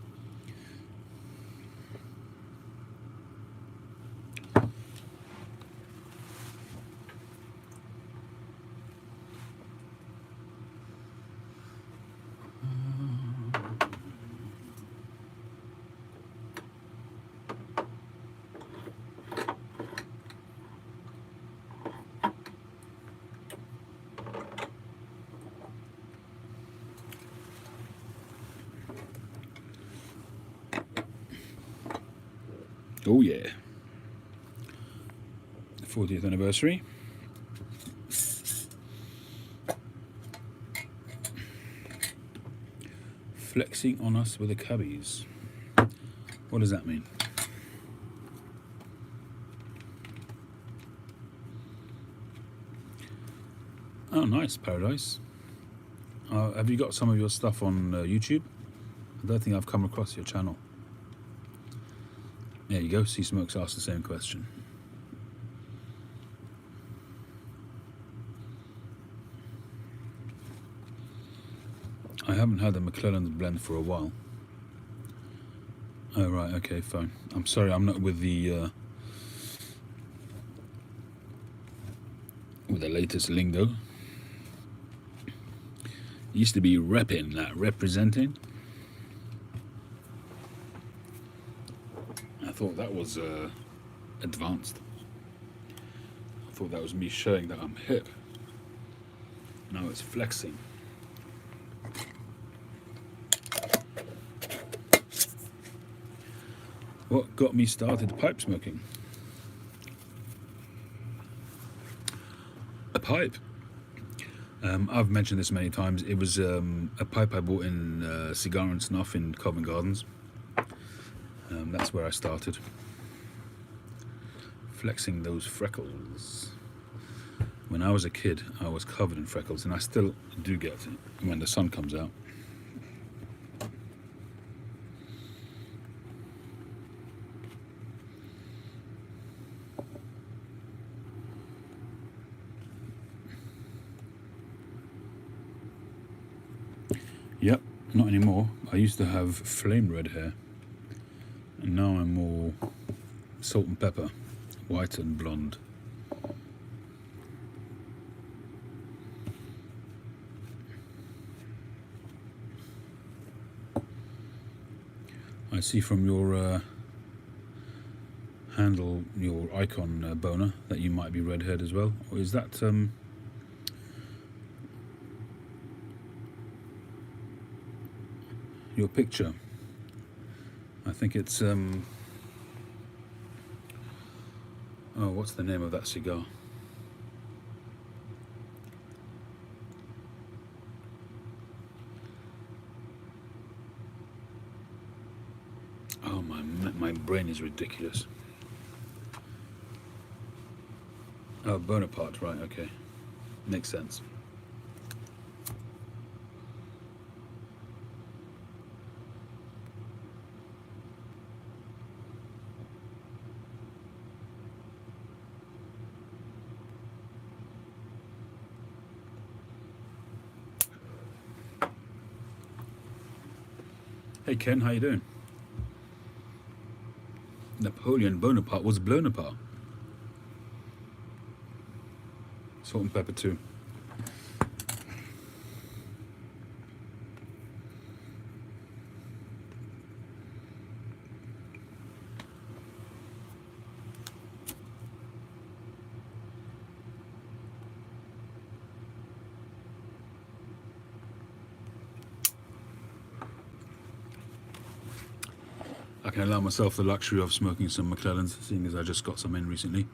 Oh yeah, 40th anniversary. Flexing on us with the cubbies. What does that mean? Oh, nice, Paradise. Have you got some of your stuff on YouTube? I don't think I've come across your channel. There you go, Sea Smokes asked the same question. I haven't had a McClelland's blend for a while. Oh right, okay, fine. I'm sorry, I'm not with the latest lingo. It used to be repping, not representing. I thought that was advanced. I thought that was me showing that I'm hip. Now it's flexing. What got me started pipe smoking? A pipe. I've mentioned this many times. It was a pipe I bought in Cigar and Snuff in Covent Gardens. That's where I started. Flexing those freckles. When I was a kid, I was covered in freckles, and I still do get it when the sun comes out. Yep, not anymore. I used to have flame red hair, and now I'm more salt and pepper, white and blonde. I see from your handle, your icon, Boner, that you might be red-haired as well. Or is that your picture? I think it's oh, what's the name of that cigar? Oh, my brain is ridiculous. Oh, Bonaparte, right, okay. Makes sense. Hey Ken, how you doing? Napoleon Bonaparte was blown apart. Salt and pepper too. I can allow myself the luxury of smoking some McClellans, seeing as I just got some in recently.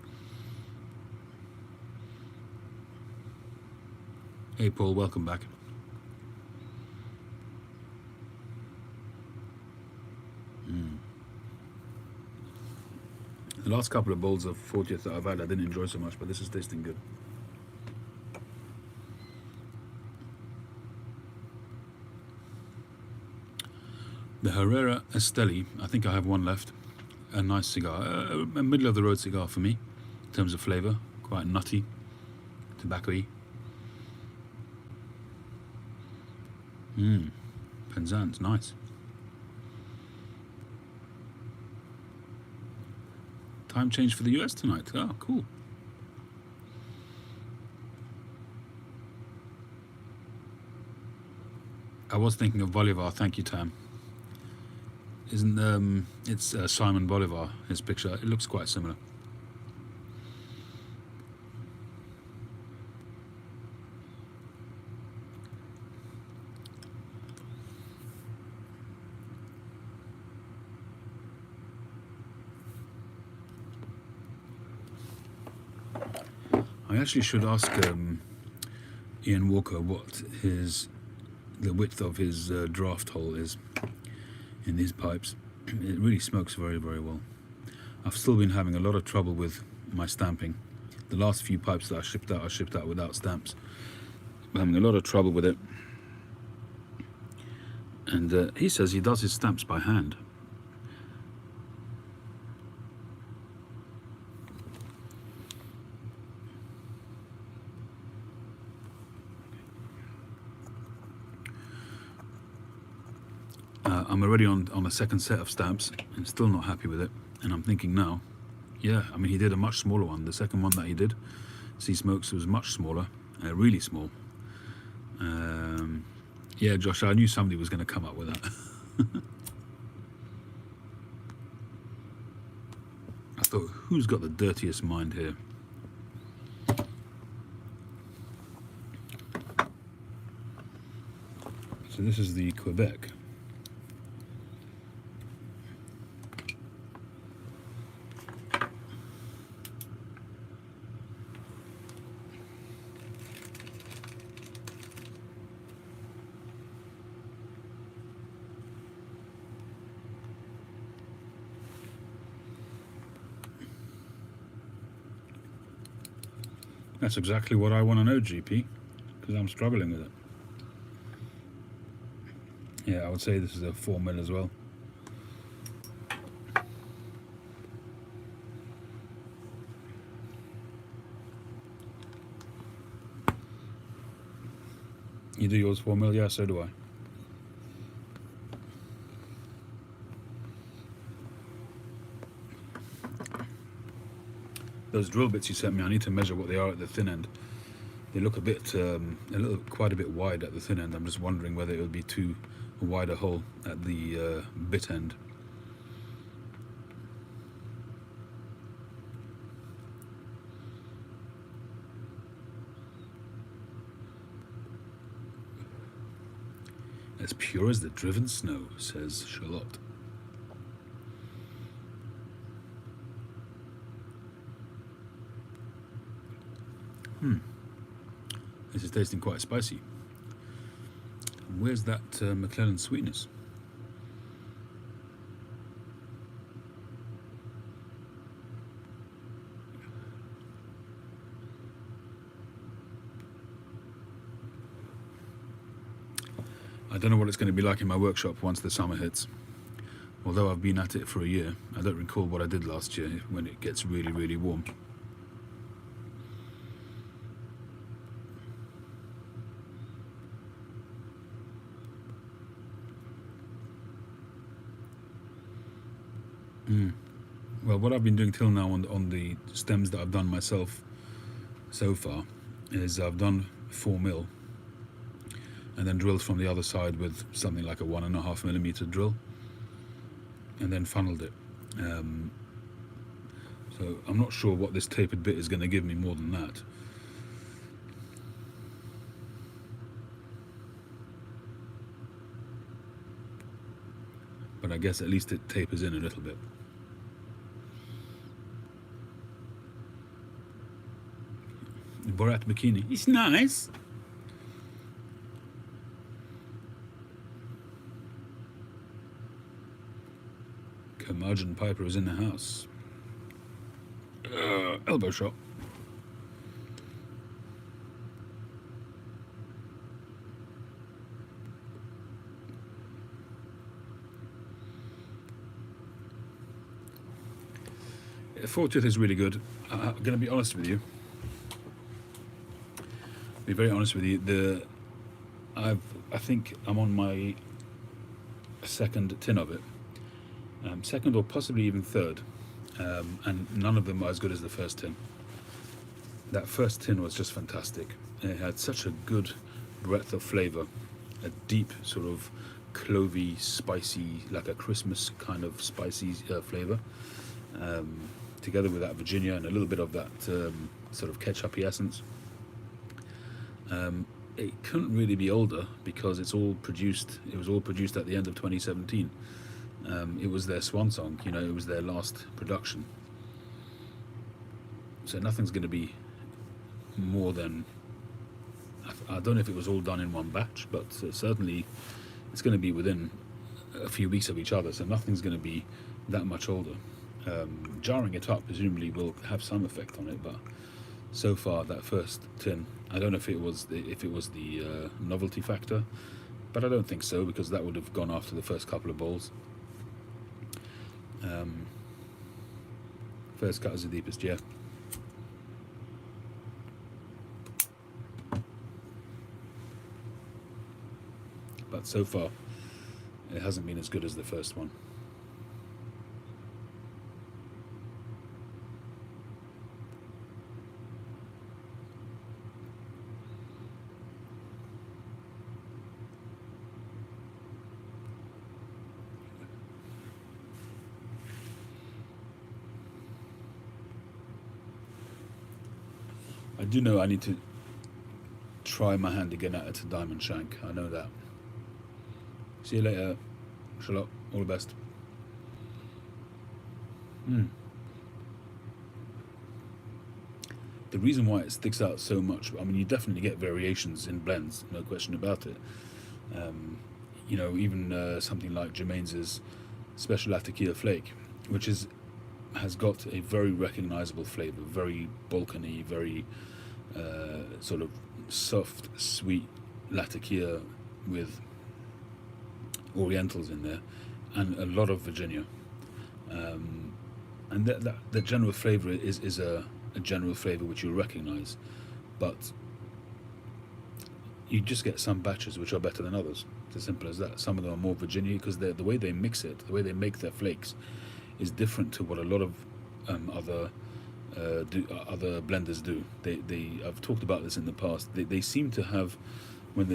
Hey Paul, welcome back. The last couple of bowls of 40th that I've had I didn't enjoy so much, but this is tasting good. The Herrera Esteli, I think I have one left. a nice cigar, a middle of the road cigar for me in terms of flavour. Quite nutty, tobacco-y. Penzance, nice. Time change for the US tonight. Oh, cool. I was thinking of Bolivar. Thank you, Tam. Isn't it's Simon Bolivar, his picture. It looks quite similar. I actually should ask Ian Walker what the width of his draft hole is in these pipes. It really smokes very, very well. I've still been having a lot of trouble with my stamping. The last few pipes that I shipped out without stamps. I'm having a lot of trouble with it. And he says he does his stamps by hand. I'm already on a second set of stamps and still not happy with it. And I'm thinking now, yeah, I mean, he did a much smaller one. The second one that he did, Sea Smokes, was much smaller, really small. Yeah, Josh, I knew somebody was going to come up with that. I thought, who's got the dirtiest mind here? So this is the Quebec. That's exactly what I want to know, GP, because I'm struggling with it. Yeah, I would say this is a 4mm as well. You do yours 4mm? Yeah, so do I. Those drill bits you sent me, I need to measure what they are at the thin end. They look quite a bit wide at the thin end. I'm just wondering whether it would be too wide a hole at the bit end. As pure as the driven snow, says Charlotte. This is tasting quite spicy. Where's that McClellan sweetness? I don't know what it's going to be like in my workshop once the summer hits. Although I've been at it for a year, I don't recall what I did last year when it gets really, really warm. Well, what I've been doing till now on the stems that I've done myself so far is I've done 4mm and then drilled from the other side with something like a 1.5mm drill and then funneled it. So I'm not sure what this tapered bit is going to give me more than that. But I guess at least it tapers in a little bit. Borat bikini. It's nice. Curmudgeon Piper is in the house. Elbow shot. Full tooth is really good. I'm going to be honest with you. Be very honest with you. I think I'm on my second tin of it, second or possibly even third, and none of them are as good as the first tin. That first tin was just fantastic. It had such a good breadth of flavour, a deep sort of clovey, spicy, like a Christmas kind of spicy flavour, together with that Virginia and a little bit of that sort of ketchup-y essence. It couldn't really be older because it's all produced. It was all produced at the end of 2017. It was their swan song, you know. It was their last production. So nothing's going to be more than. I don't know if it was all done in one batch, but certainly it's going to be within a few weeks of each other. So nothing's going to be that much older. Jarring it up presumably will have some effect on it, but so far that first tin, I don't know if it was the novelty factor, but I don't think so, because that would have gone after the first couple of bowls. First cut is the deepest, yeah. But so far it hasn't been as good as the first one. I do know I need to try my hand again at a diamond shank. I know that. See you later, Charlotte. All the best. The reason why it sticks out so much, I mean, you definitely get variations in blends, no question about it. You know, even something like Jermaine's Special Latakia Flake, which has got a very recognizable flavor, very balkany, very sort of soft, sweet Latakia with Orientals in there, and a lot of Virginia. And the general flavor is a general flavor which you recognize, but you just get some batches which are better than others. It's as simple as that. Some of them are more Virginia because the way they mix it, the way they make their flakes, is different to what a lot of other blenders do. I've talked about this in the past. They seem to have, when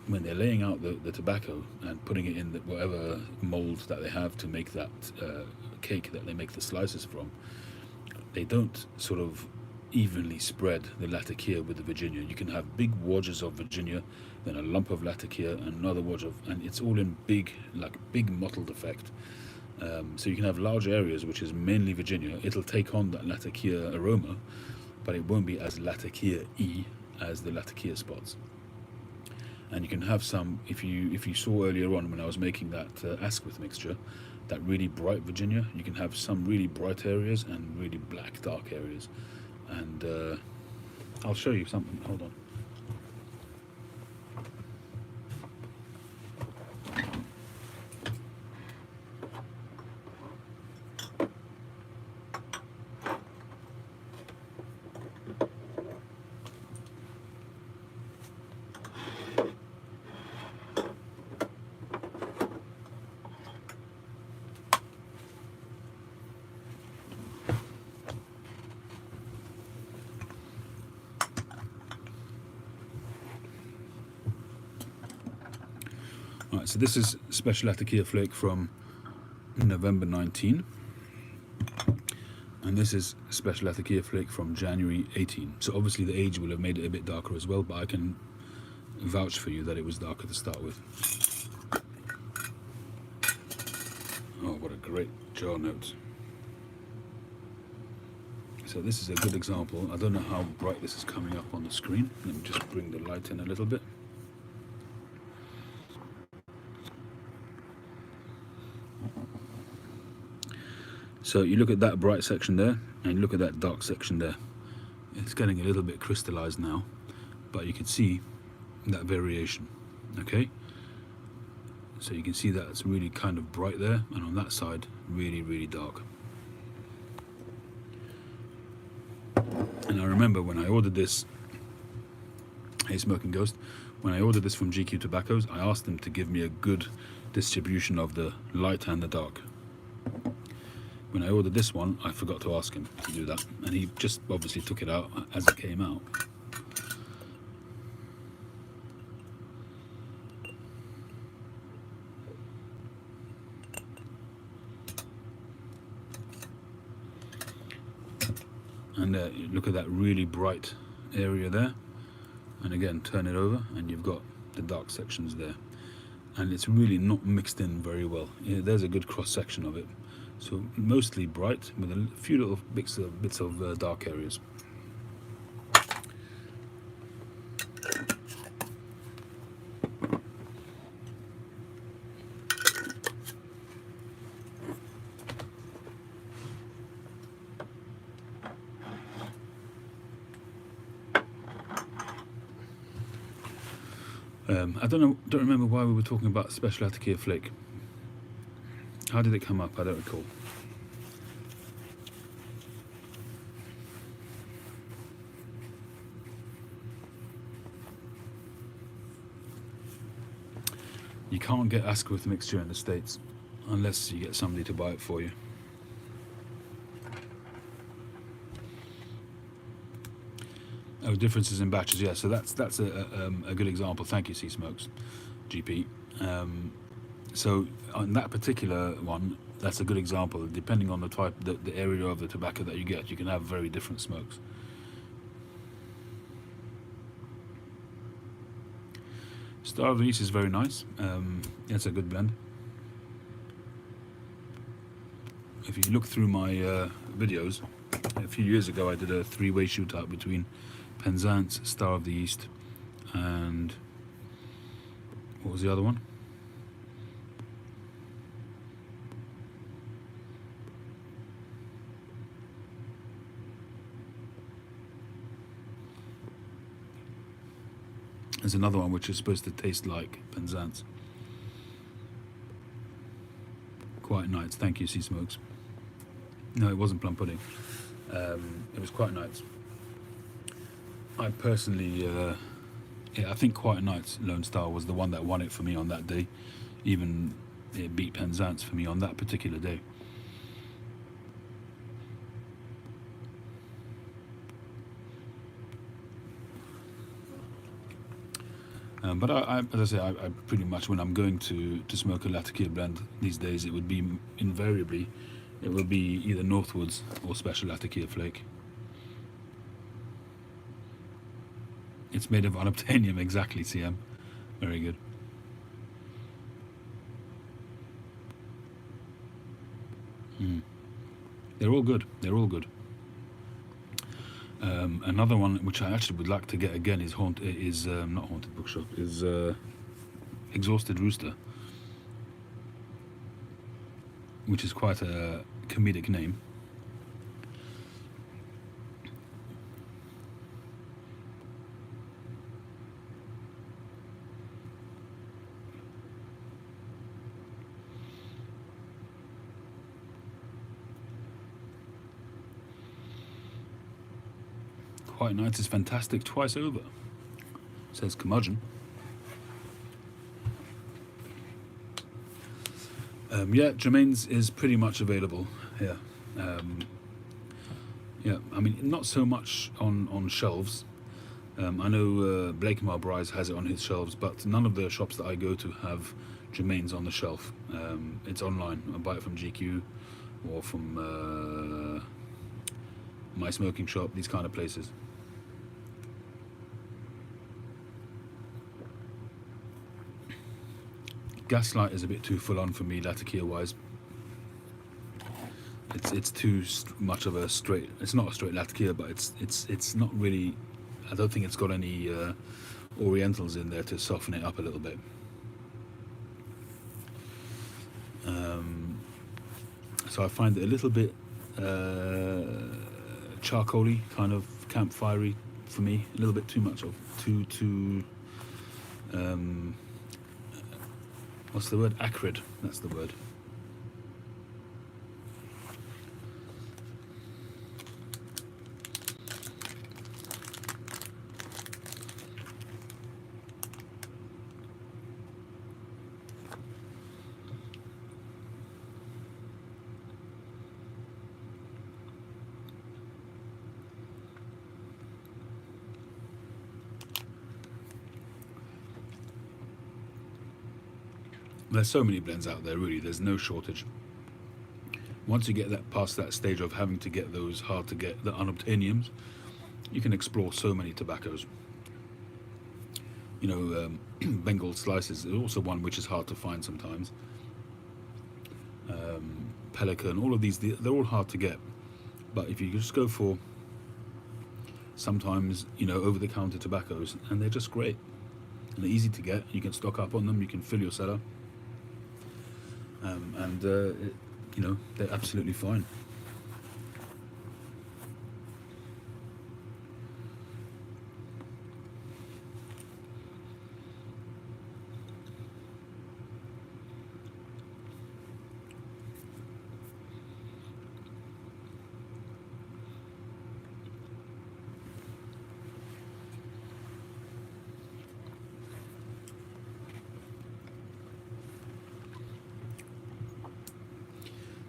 they're laying out the tobacco and putting it in whatever mold that they have to make that cake that they make the slices from, they don't sort of evenly spread the Latakia with the Virginia. You can have big wadges of Virginia, then a lump of Latakia, and another wadge and it's all in big mottled effect. So you can have large areas which is mainly Virginia. It'll take on that Latakia aroma, but it won't be as Latakia-y as the Latakia spots. And you can have some, if you saw earlier on when I was making that Asquith mixture, that really bright Virginia, you can have some really bright areas and really black dark areas. And I'll show you something. Hold on. Alright, so this is Special Latakia Flake from November 19, and this is Special Latakia Flake from January 18. So obviously the age will have made it a bit darker as well, but I can vouch for you that it was darker to start with. Oh, what a great jar note. So this is a good example. I don't know how bright this is coming up on the screen. Let me just bring the light in a little bit. So you look at that bright section there, and you look at that dark section there. It's getting a little bit crystallized now, but you can see that variation, okay? So you can see that it's really kind of bright there, and on that side, really, really dark. remember when I ordered this, hey Smoking Ghost, when I ordered this from GQ Tobaccos, I asked them to give me a good distribution of the light and the dark. When I ordered this one, I forgot to ask him to do that, and he just obviously took it out as it came out. And look at that really bright area there, and again turn it over and you've got the dark sections there, and it's really not mixed in very well. Yeah, there's a good cross section of it, so mostly bright with a few little bits of dark areas. I don't remember why we were talking about Special Latakia flake. How did it come up? I don't recall. You can't get Asquith mixture in the States unless you get somebody to buy it for you. Oh, differences in batches, yeah. So that's a good example. Thank you, Sea Smokes, GP. So on that particular one, that's a good example. Depending on the type, the area of the tobacco that you get, you can have very different smokes. Star of the East is very nice. It's a good blend. If you look through my videos, a few years ago I did a three-way shootout between Penzance, Star of the East, and what was the other one? There's another one which is supposed to taste like Penzance. Quite nice. Thank you, Sea Smokes. No, it wasn't plum pudding. It was quite nice. I personally, yeah, I think Quiet Nights Lone Star was the one that won it for me on that day. Even it beat Penzance for me on that particular day. But as I say, I pretty much, when I'm going to smoke a Latakia blend these days, it would be invariably, it would be either Northwoods or Special Latakia Flake. It's made of unobtainium, exactly, CM. Very good. They're all good. They're all good. Another one which I actually would like to get again is not Haunted Bookshop, is Exhausted Rooster, which is quite a comedic name. Quite nice, is fantastic twice over, says Curmudgeon. Yeah, Jermaine's is pretty much available here. Yeah, I mean, not so much on shelves. I know Blake Marbrize has it on his shelves, but none of the shops that I go to have Jermaine's on the shelf. It's online. I buy it from GQ or from My Smoking Shop, these kind of places. Gaslight is a bit too full on for me, Latakia wise. It's too much of a straight. It's not a straight Latakia, but it's not really. I don't think it's got any Orientals in there to soften it up a little bit. So I find it a little bit charcoaly, kind of campfirey for me. A little bit too much of too. What's the word? Acrid. That's the word. There's so many blends out there, really. There's no shortage. Once you get that past that stage of having to get those hard to get, the unobtainiums, you can explore so many tobaccos. Bengal slices is also one which is hard to find sometimes. Pelican, all of these, they're all hard to get. But if you just go for sometimes, over-the-counter tobaccos, and they're just great. And they're easy to get. You can stock up on them. You can fill your cellar. They're absolutely fine.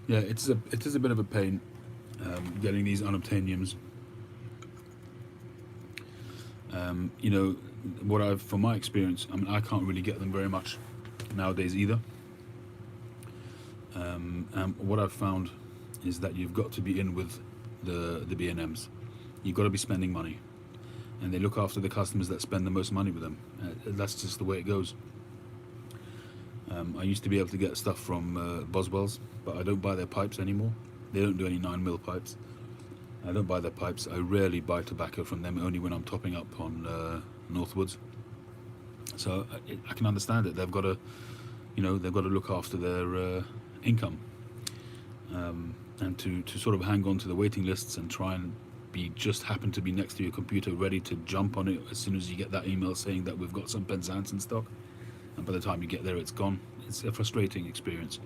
Yeah, it is a bit of a pain getting these unobtainiums. From my experience, I mean, I can't really get them very much nowadays either. What I've found is that you've got to be in with the B&Ms. You've got to be spending money, and they look after the customers that spend the most money with them. That's just the way it goes. I used to be able to get stuff from Boswell's, but I don't buy their pipes anymore. They don't do any 9mm pipes. I don't buy their pipes. I rarely buy tobacco from them, only when I'm topping up on Northwoods. So I can understand it. They've got to, look after their income, and to sort of hang on to the waiting lists and try and happen to be next to your computer, ready to jump on it as soon as you get that email saying that we've got some Penzance in stock. And by the time you get there, it's gone. It's a frustrating experience.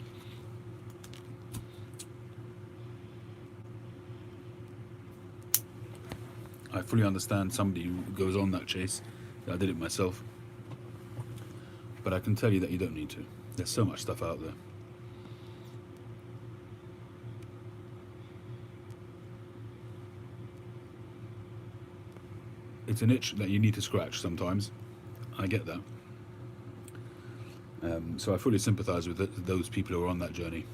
I fully understand somebody who goes on that chase. I did it myself. But I can tell you that you don't need to. There's so much stuff out there. It's an itch that you need to scratch sometimes. I get that. So I fully sympathise with those people who are on that journey.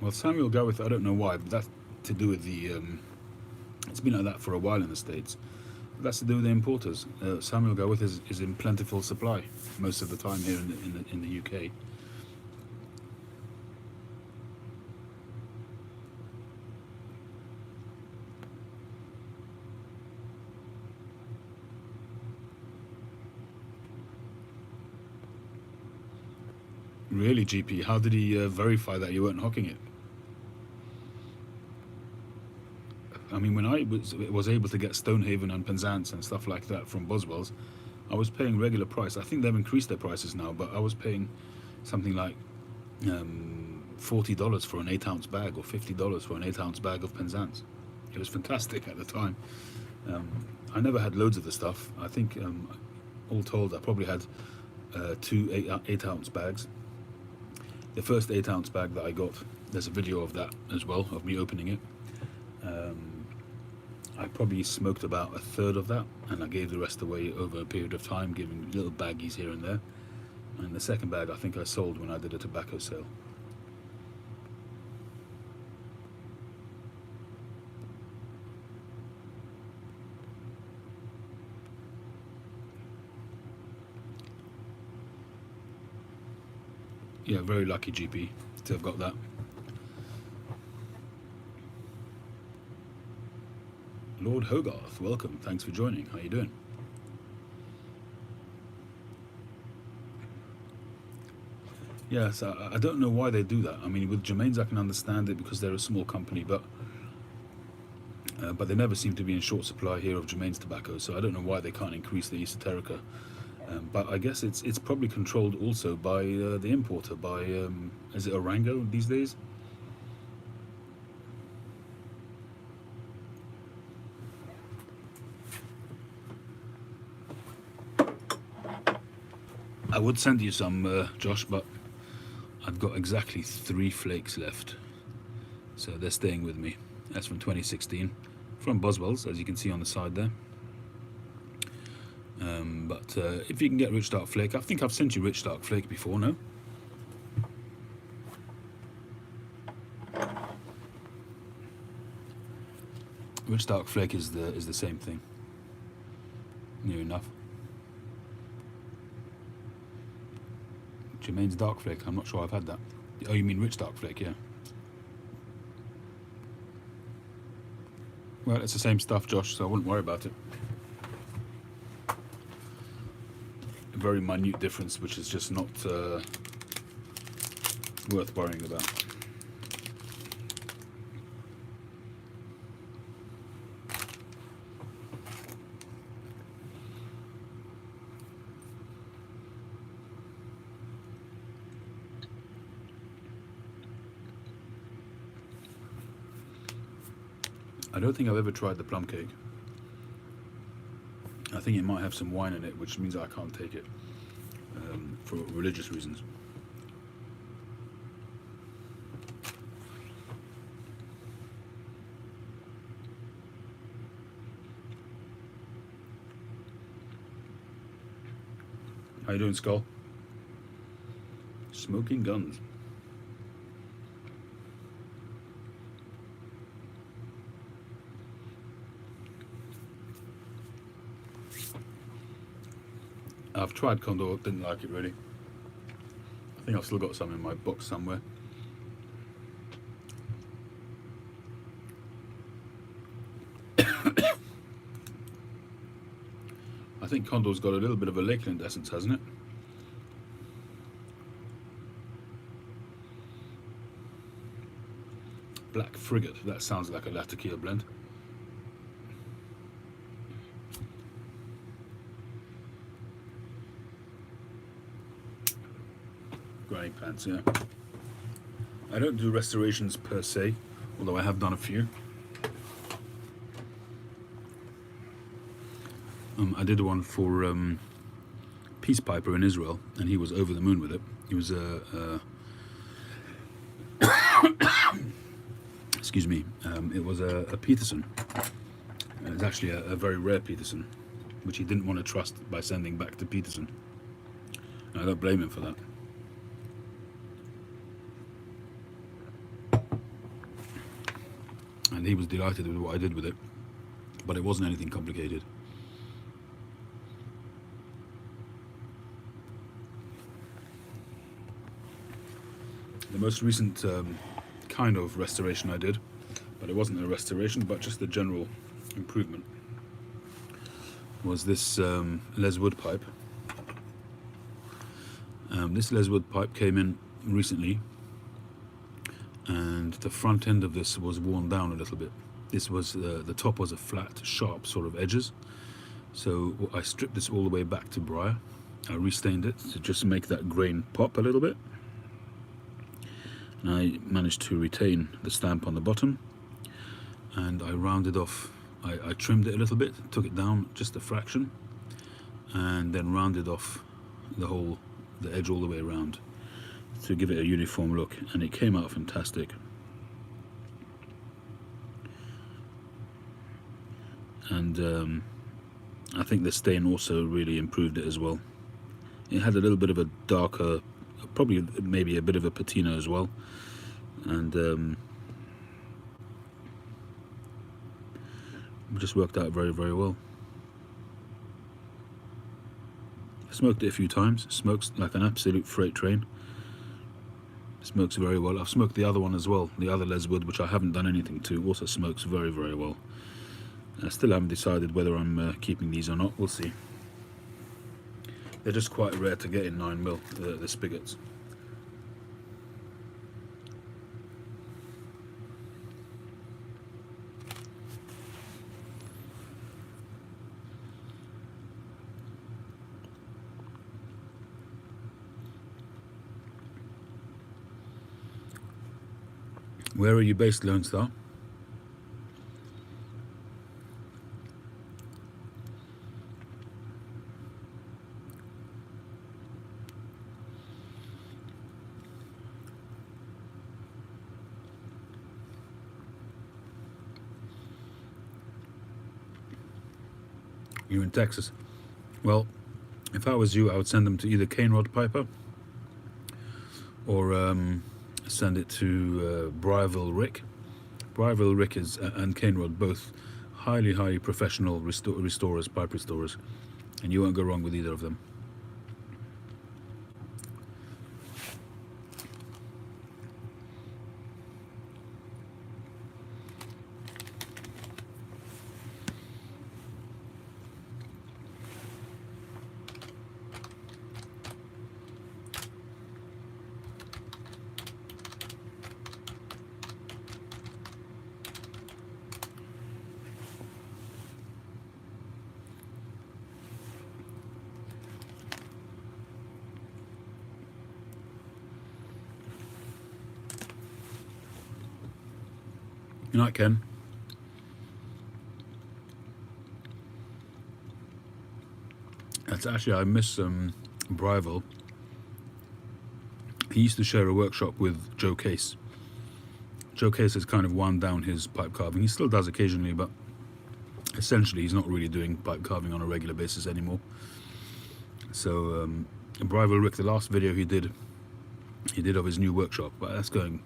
Well, Samuel Gawith, I don't know why, but that's to do with the... it's been like that for a while in the States. That's to do with the importers. Samuel Gawith is in plentiful supply most of the time here in the UK. Really, GP? How did he verify that you weren't hocking it? I mean, when I was able to get Stonehaven and Penzance and stuff like that from Boswell's, I was paying regular price. I think they've increased their prices now, but I was paying something like $40 for an 8-ounce bag, or $50 for an 8-ounce bag of Penzance. It was fantastic at the time. I never had loads of the stuff. I think, all told, I probably had 2 8-ounce bags. The first 8-ounce bag that I got, there's a video of that as well, of me opening it. I probably smoked about a third of that, and I gave the rest away over a period of time, giving little baggies here and there. And the second bag I think I sold when I did a tobacco sale. Yeah, very lucky, GP, to have got that. Lord Hogarth, welcome. Thanks for joining. How you doing? Yes, I don't know why they do that. I mean, with Germains I can understand it because they're a small company, but they never seem to be in short supply here of Germains tobacco, so I don't know why they can't increase the Esoterica. But I guess it's probably controlled also by the importer, by, is it Orango these days? I would send you some, Josh, but I've got exactly 3 flakes left, so they're staying with me. That's from 2016. from Boswell's, as you can see on the side there. But if you can get rich dark flake, I think I've sent you rich dark flake before, no? Rich dark flake is the same thing. Near enough. Jermaine's dark flake, I'm not sure I've had that. Oh, you mean rich dark flake, yeah. Well, it's the same stuff, Josh, so I wouldn't worry about it. A very minute difference, which is just not worth worrying about. I don't think I've ever tried the plum cake. I think it might have some wine in it, which means I can't take it for religious reasons. How you doing, Skull? Smoking guns. I've tried Condor, didn't like it really. I think I've still got some in my box somewhere. I think Condor's got a little bit of a Lakeland essence, hasn't it? Black Frigate, that sounds like a Latakia blend. Granny pants, yeah. I don't do restorations per se, although I have done a few. I did one for Peace Piper in Israel, and he was over the moon with it. He was excuse me, it was a Peterson. It was actually a very rare Peterson, which he didn't want to trust by sending back to Peterson. And I don't blame him for that. And he was delighted with what I did with it, but it wasn't anything complicated. The most recent kind of restoration I did, but it wasn't a restoration, but just a general improvement, was this Les Wood pipe. This Les Wood pipe came in recently, and the front end of this was worn down a little bit. This was the top was a flat, sharp sort of edges. So I stripped this all the way back to briar. I restained it to just make that grain pop a little bit. And I managed to retain the stamp on the bottom, and I rounded off, I trimmed it a little bit, took it down just a fraction, and then rounded off the edge all the way around to give it a uniform look, and it came out fantastic. And I think the stain also really improved it as well. It had a little bit of a darker, probably maybe a bit of a patina as well, and it just worked out very, very well. I smoked it a few times. Smokes like an absolute freight train. Smokes very well. I've smoked the other one as well, the other Les Wood, which I haven't done anything to, also smokes very, very well. I still haven't decided whether I'm keeping these or not. We'll see. They're just quite rare to get in 9mm, the spigots. Where are you based, Lone Star? You're in Texas. Well, if I was you, I would send them to either Cane Rod Piper or send it to Briarville Rick. Briarville Rick and Cane Rod, both highly professional restorers, pipe restorers, and you won't go wrong with either of them. Good night, Ken. That's actually, I miss Briarville. He used to share a workshop with Joe Case. Joe Case has kind of wound down his pipe carving. He still does occasionally, but essentially he's not really doing pipe carving on a regular basis anymore. So Briarville Rick, the last video he did of his new workshop, but that's going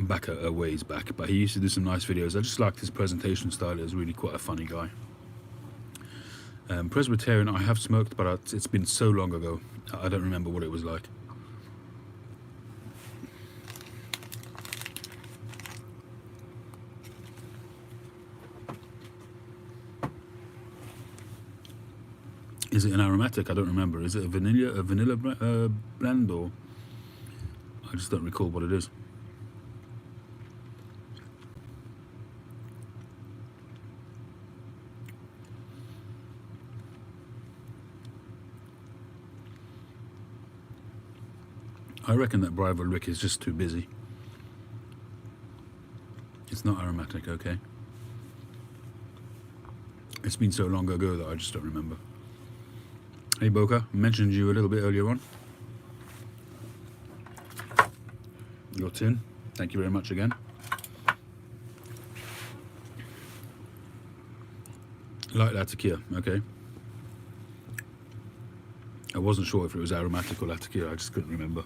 back a ways back, but he used to do some nice videos. I just liked his presentation style. He was really quite a funny guy. Presbyterian I have smoked, but it's been so long ago I don't remember what it was like. Is it an aromatic? I don't remember. Is it a vanilla blend, or I just don't recall what it is. I reckon that Briarville Rick is just too busy. It's not aromatic, okay? It's been so long ago that I just don't remember. Hey Boca, I mentioned you a little bit earlier on. Your tin, thank you very much again. Light Latakia, okay. I wasn't sure if it was aromatic or Latakia, I just couldn't remember.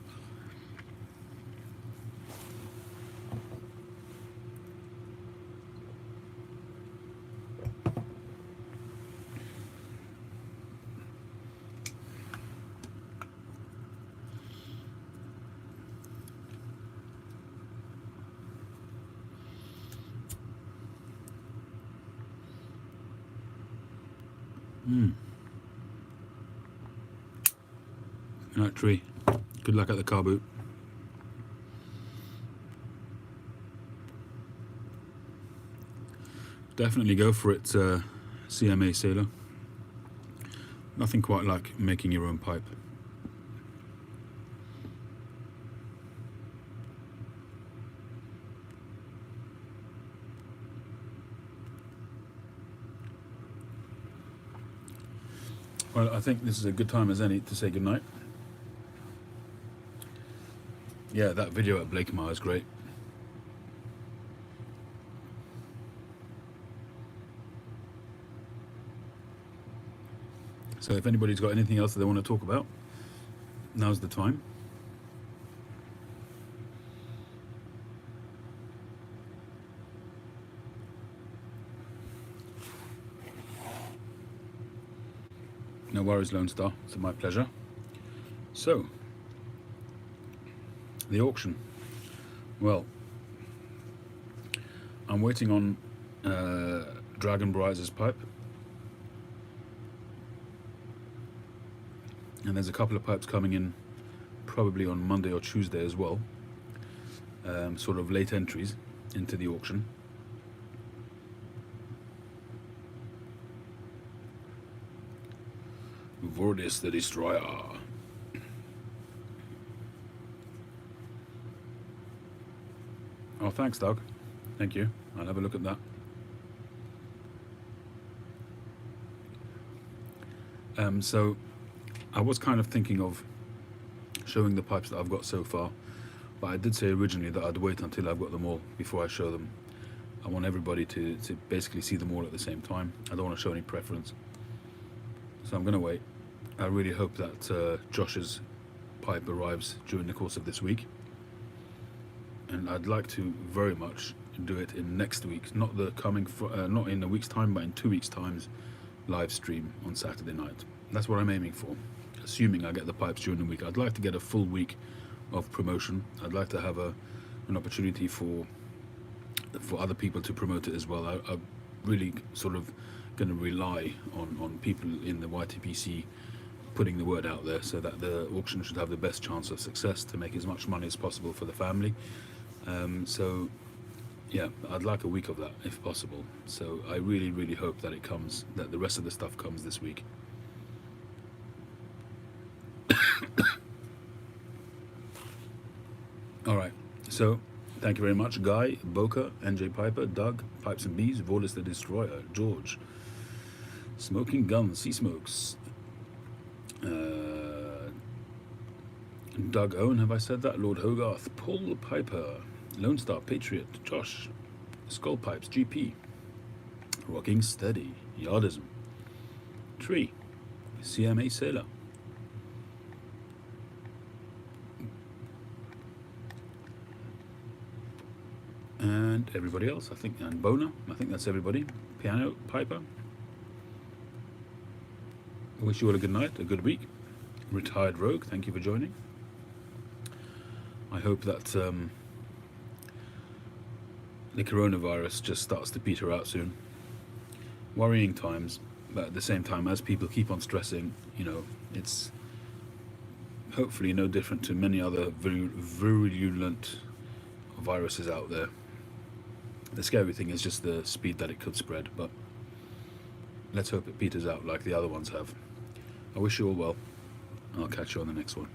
Good night, Tree. Good luck at the car boot. Definitely go for it, CMA Sailor. Nothing quite like making your own pipe. Well, I think this is a good time as any to say goodnight. Yeah, that video at Blakemar is great. So if anybody's got anything else that they want to talk about, now's the time. No worries, Lone Star. It's my pleasure. So, the auction. Well, I'm waiting on Dragon Brise's pipe. And there's a couple of pipes coming in probably on Monday or Tuesday as well. Sort of late entries into the auction. Vordis the Destroyer. Oh, thanks, Doug. Thank you. I'll have a look at that. So I was kind of thinking of showing the pipes that I've got so far, but I did say originally that I'd wait until I've got them all before I show them. I want everybody to basically see them all at the same time. I don't want to show any preference. So I'm going to wait. I really hope that Josh's pipe arrives during the course of this week. And I'd like to very much do it in next week, not not in a week's time, but in 2 weeks' time's live stream on Saturday night. That's what I'm aiming for, assuming I get the pipes during the week. I'd like to get a full week of promotion. I'd like to have an opportunity for other people to promote it as well. I'm really sort of going to rely on people in the YTPC putting the word out there, so that the auction should have the best chance of success to make as much money as possible for the family. So yeah, I'd like a week of that if possible. So I really, really hope that it comes, that the rest of the stuff comes this week. All right, so thank you very much, Guy, Boca, NJ Piper, Doug, Pipes and Bees, Vorlis the Destroyer, George, Smoking Gun, Sea Smokes, Doug Owen, have I said that? Lord Hogarth, Paul Piper, Lone Star Patriot, Josh, Skull Pipes, GP, Rocking Steady, Yardism, Tree, CMA Sailor, and everybody else, I think, and Bona, I think that's everybody. Piano Piper. I wish you all a good night, a good week. Retired Rogue, thank you for joining. I hope that the coronavirus just starts to peter out soon. Worrying times, but at the same time, as people keep on stressing, you know, it's hopefully no different to many other virulent viruses out there. The scary thing is just the speed that it could spread, but let's hope it peters out like the other ones have. I wish you all well. I'll catch you on the next one.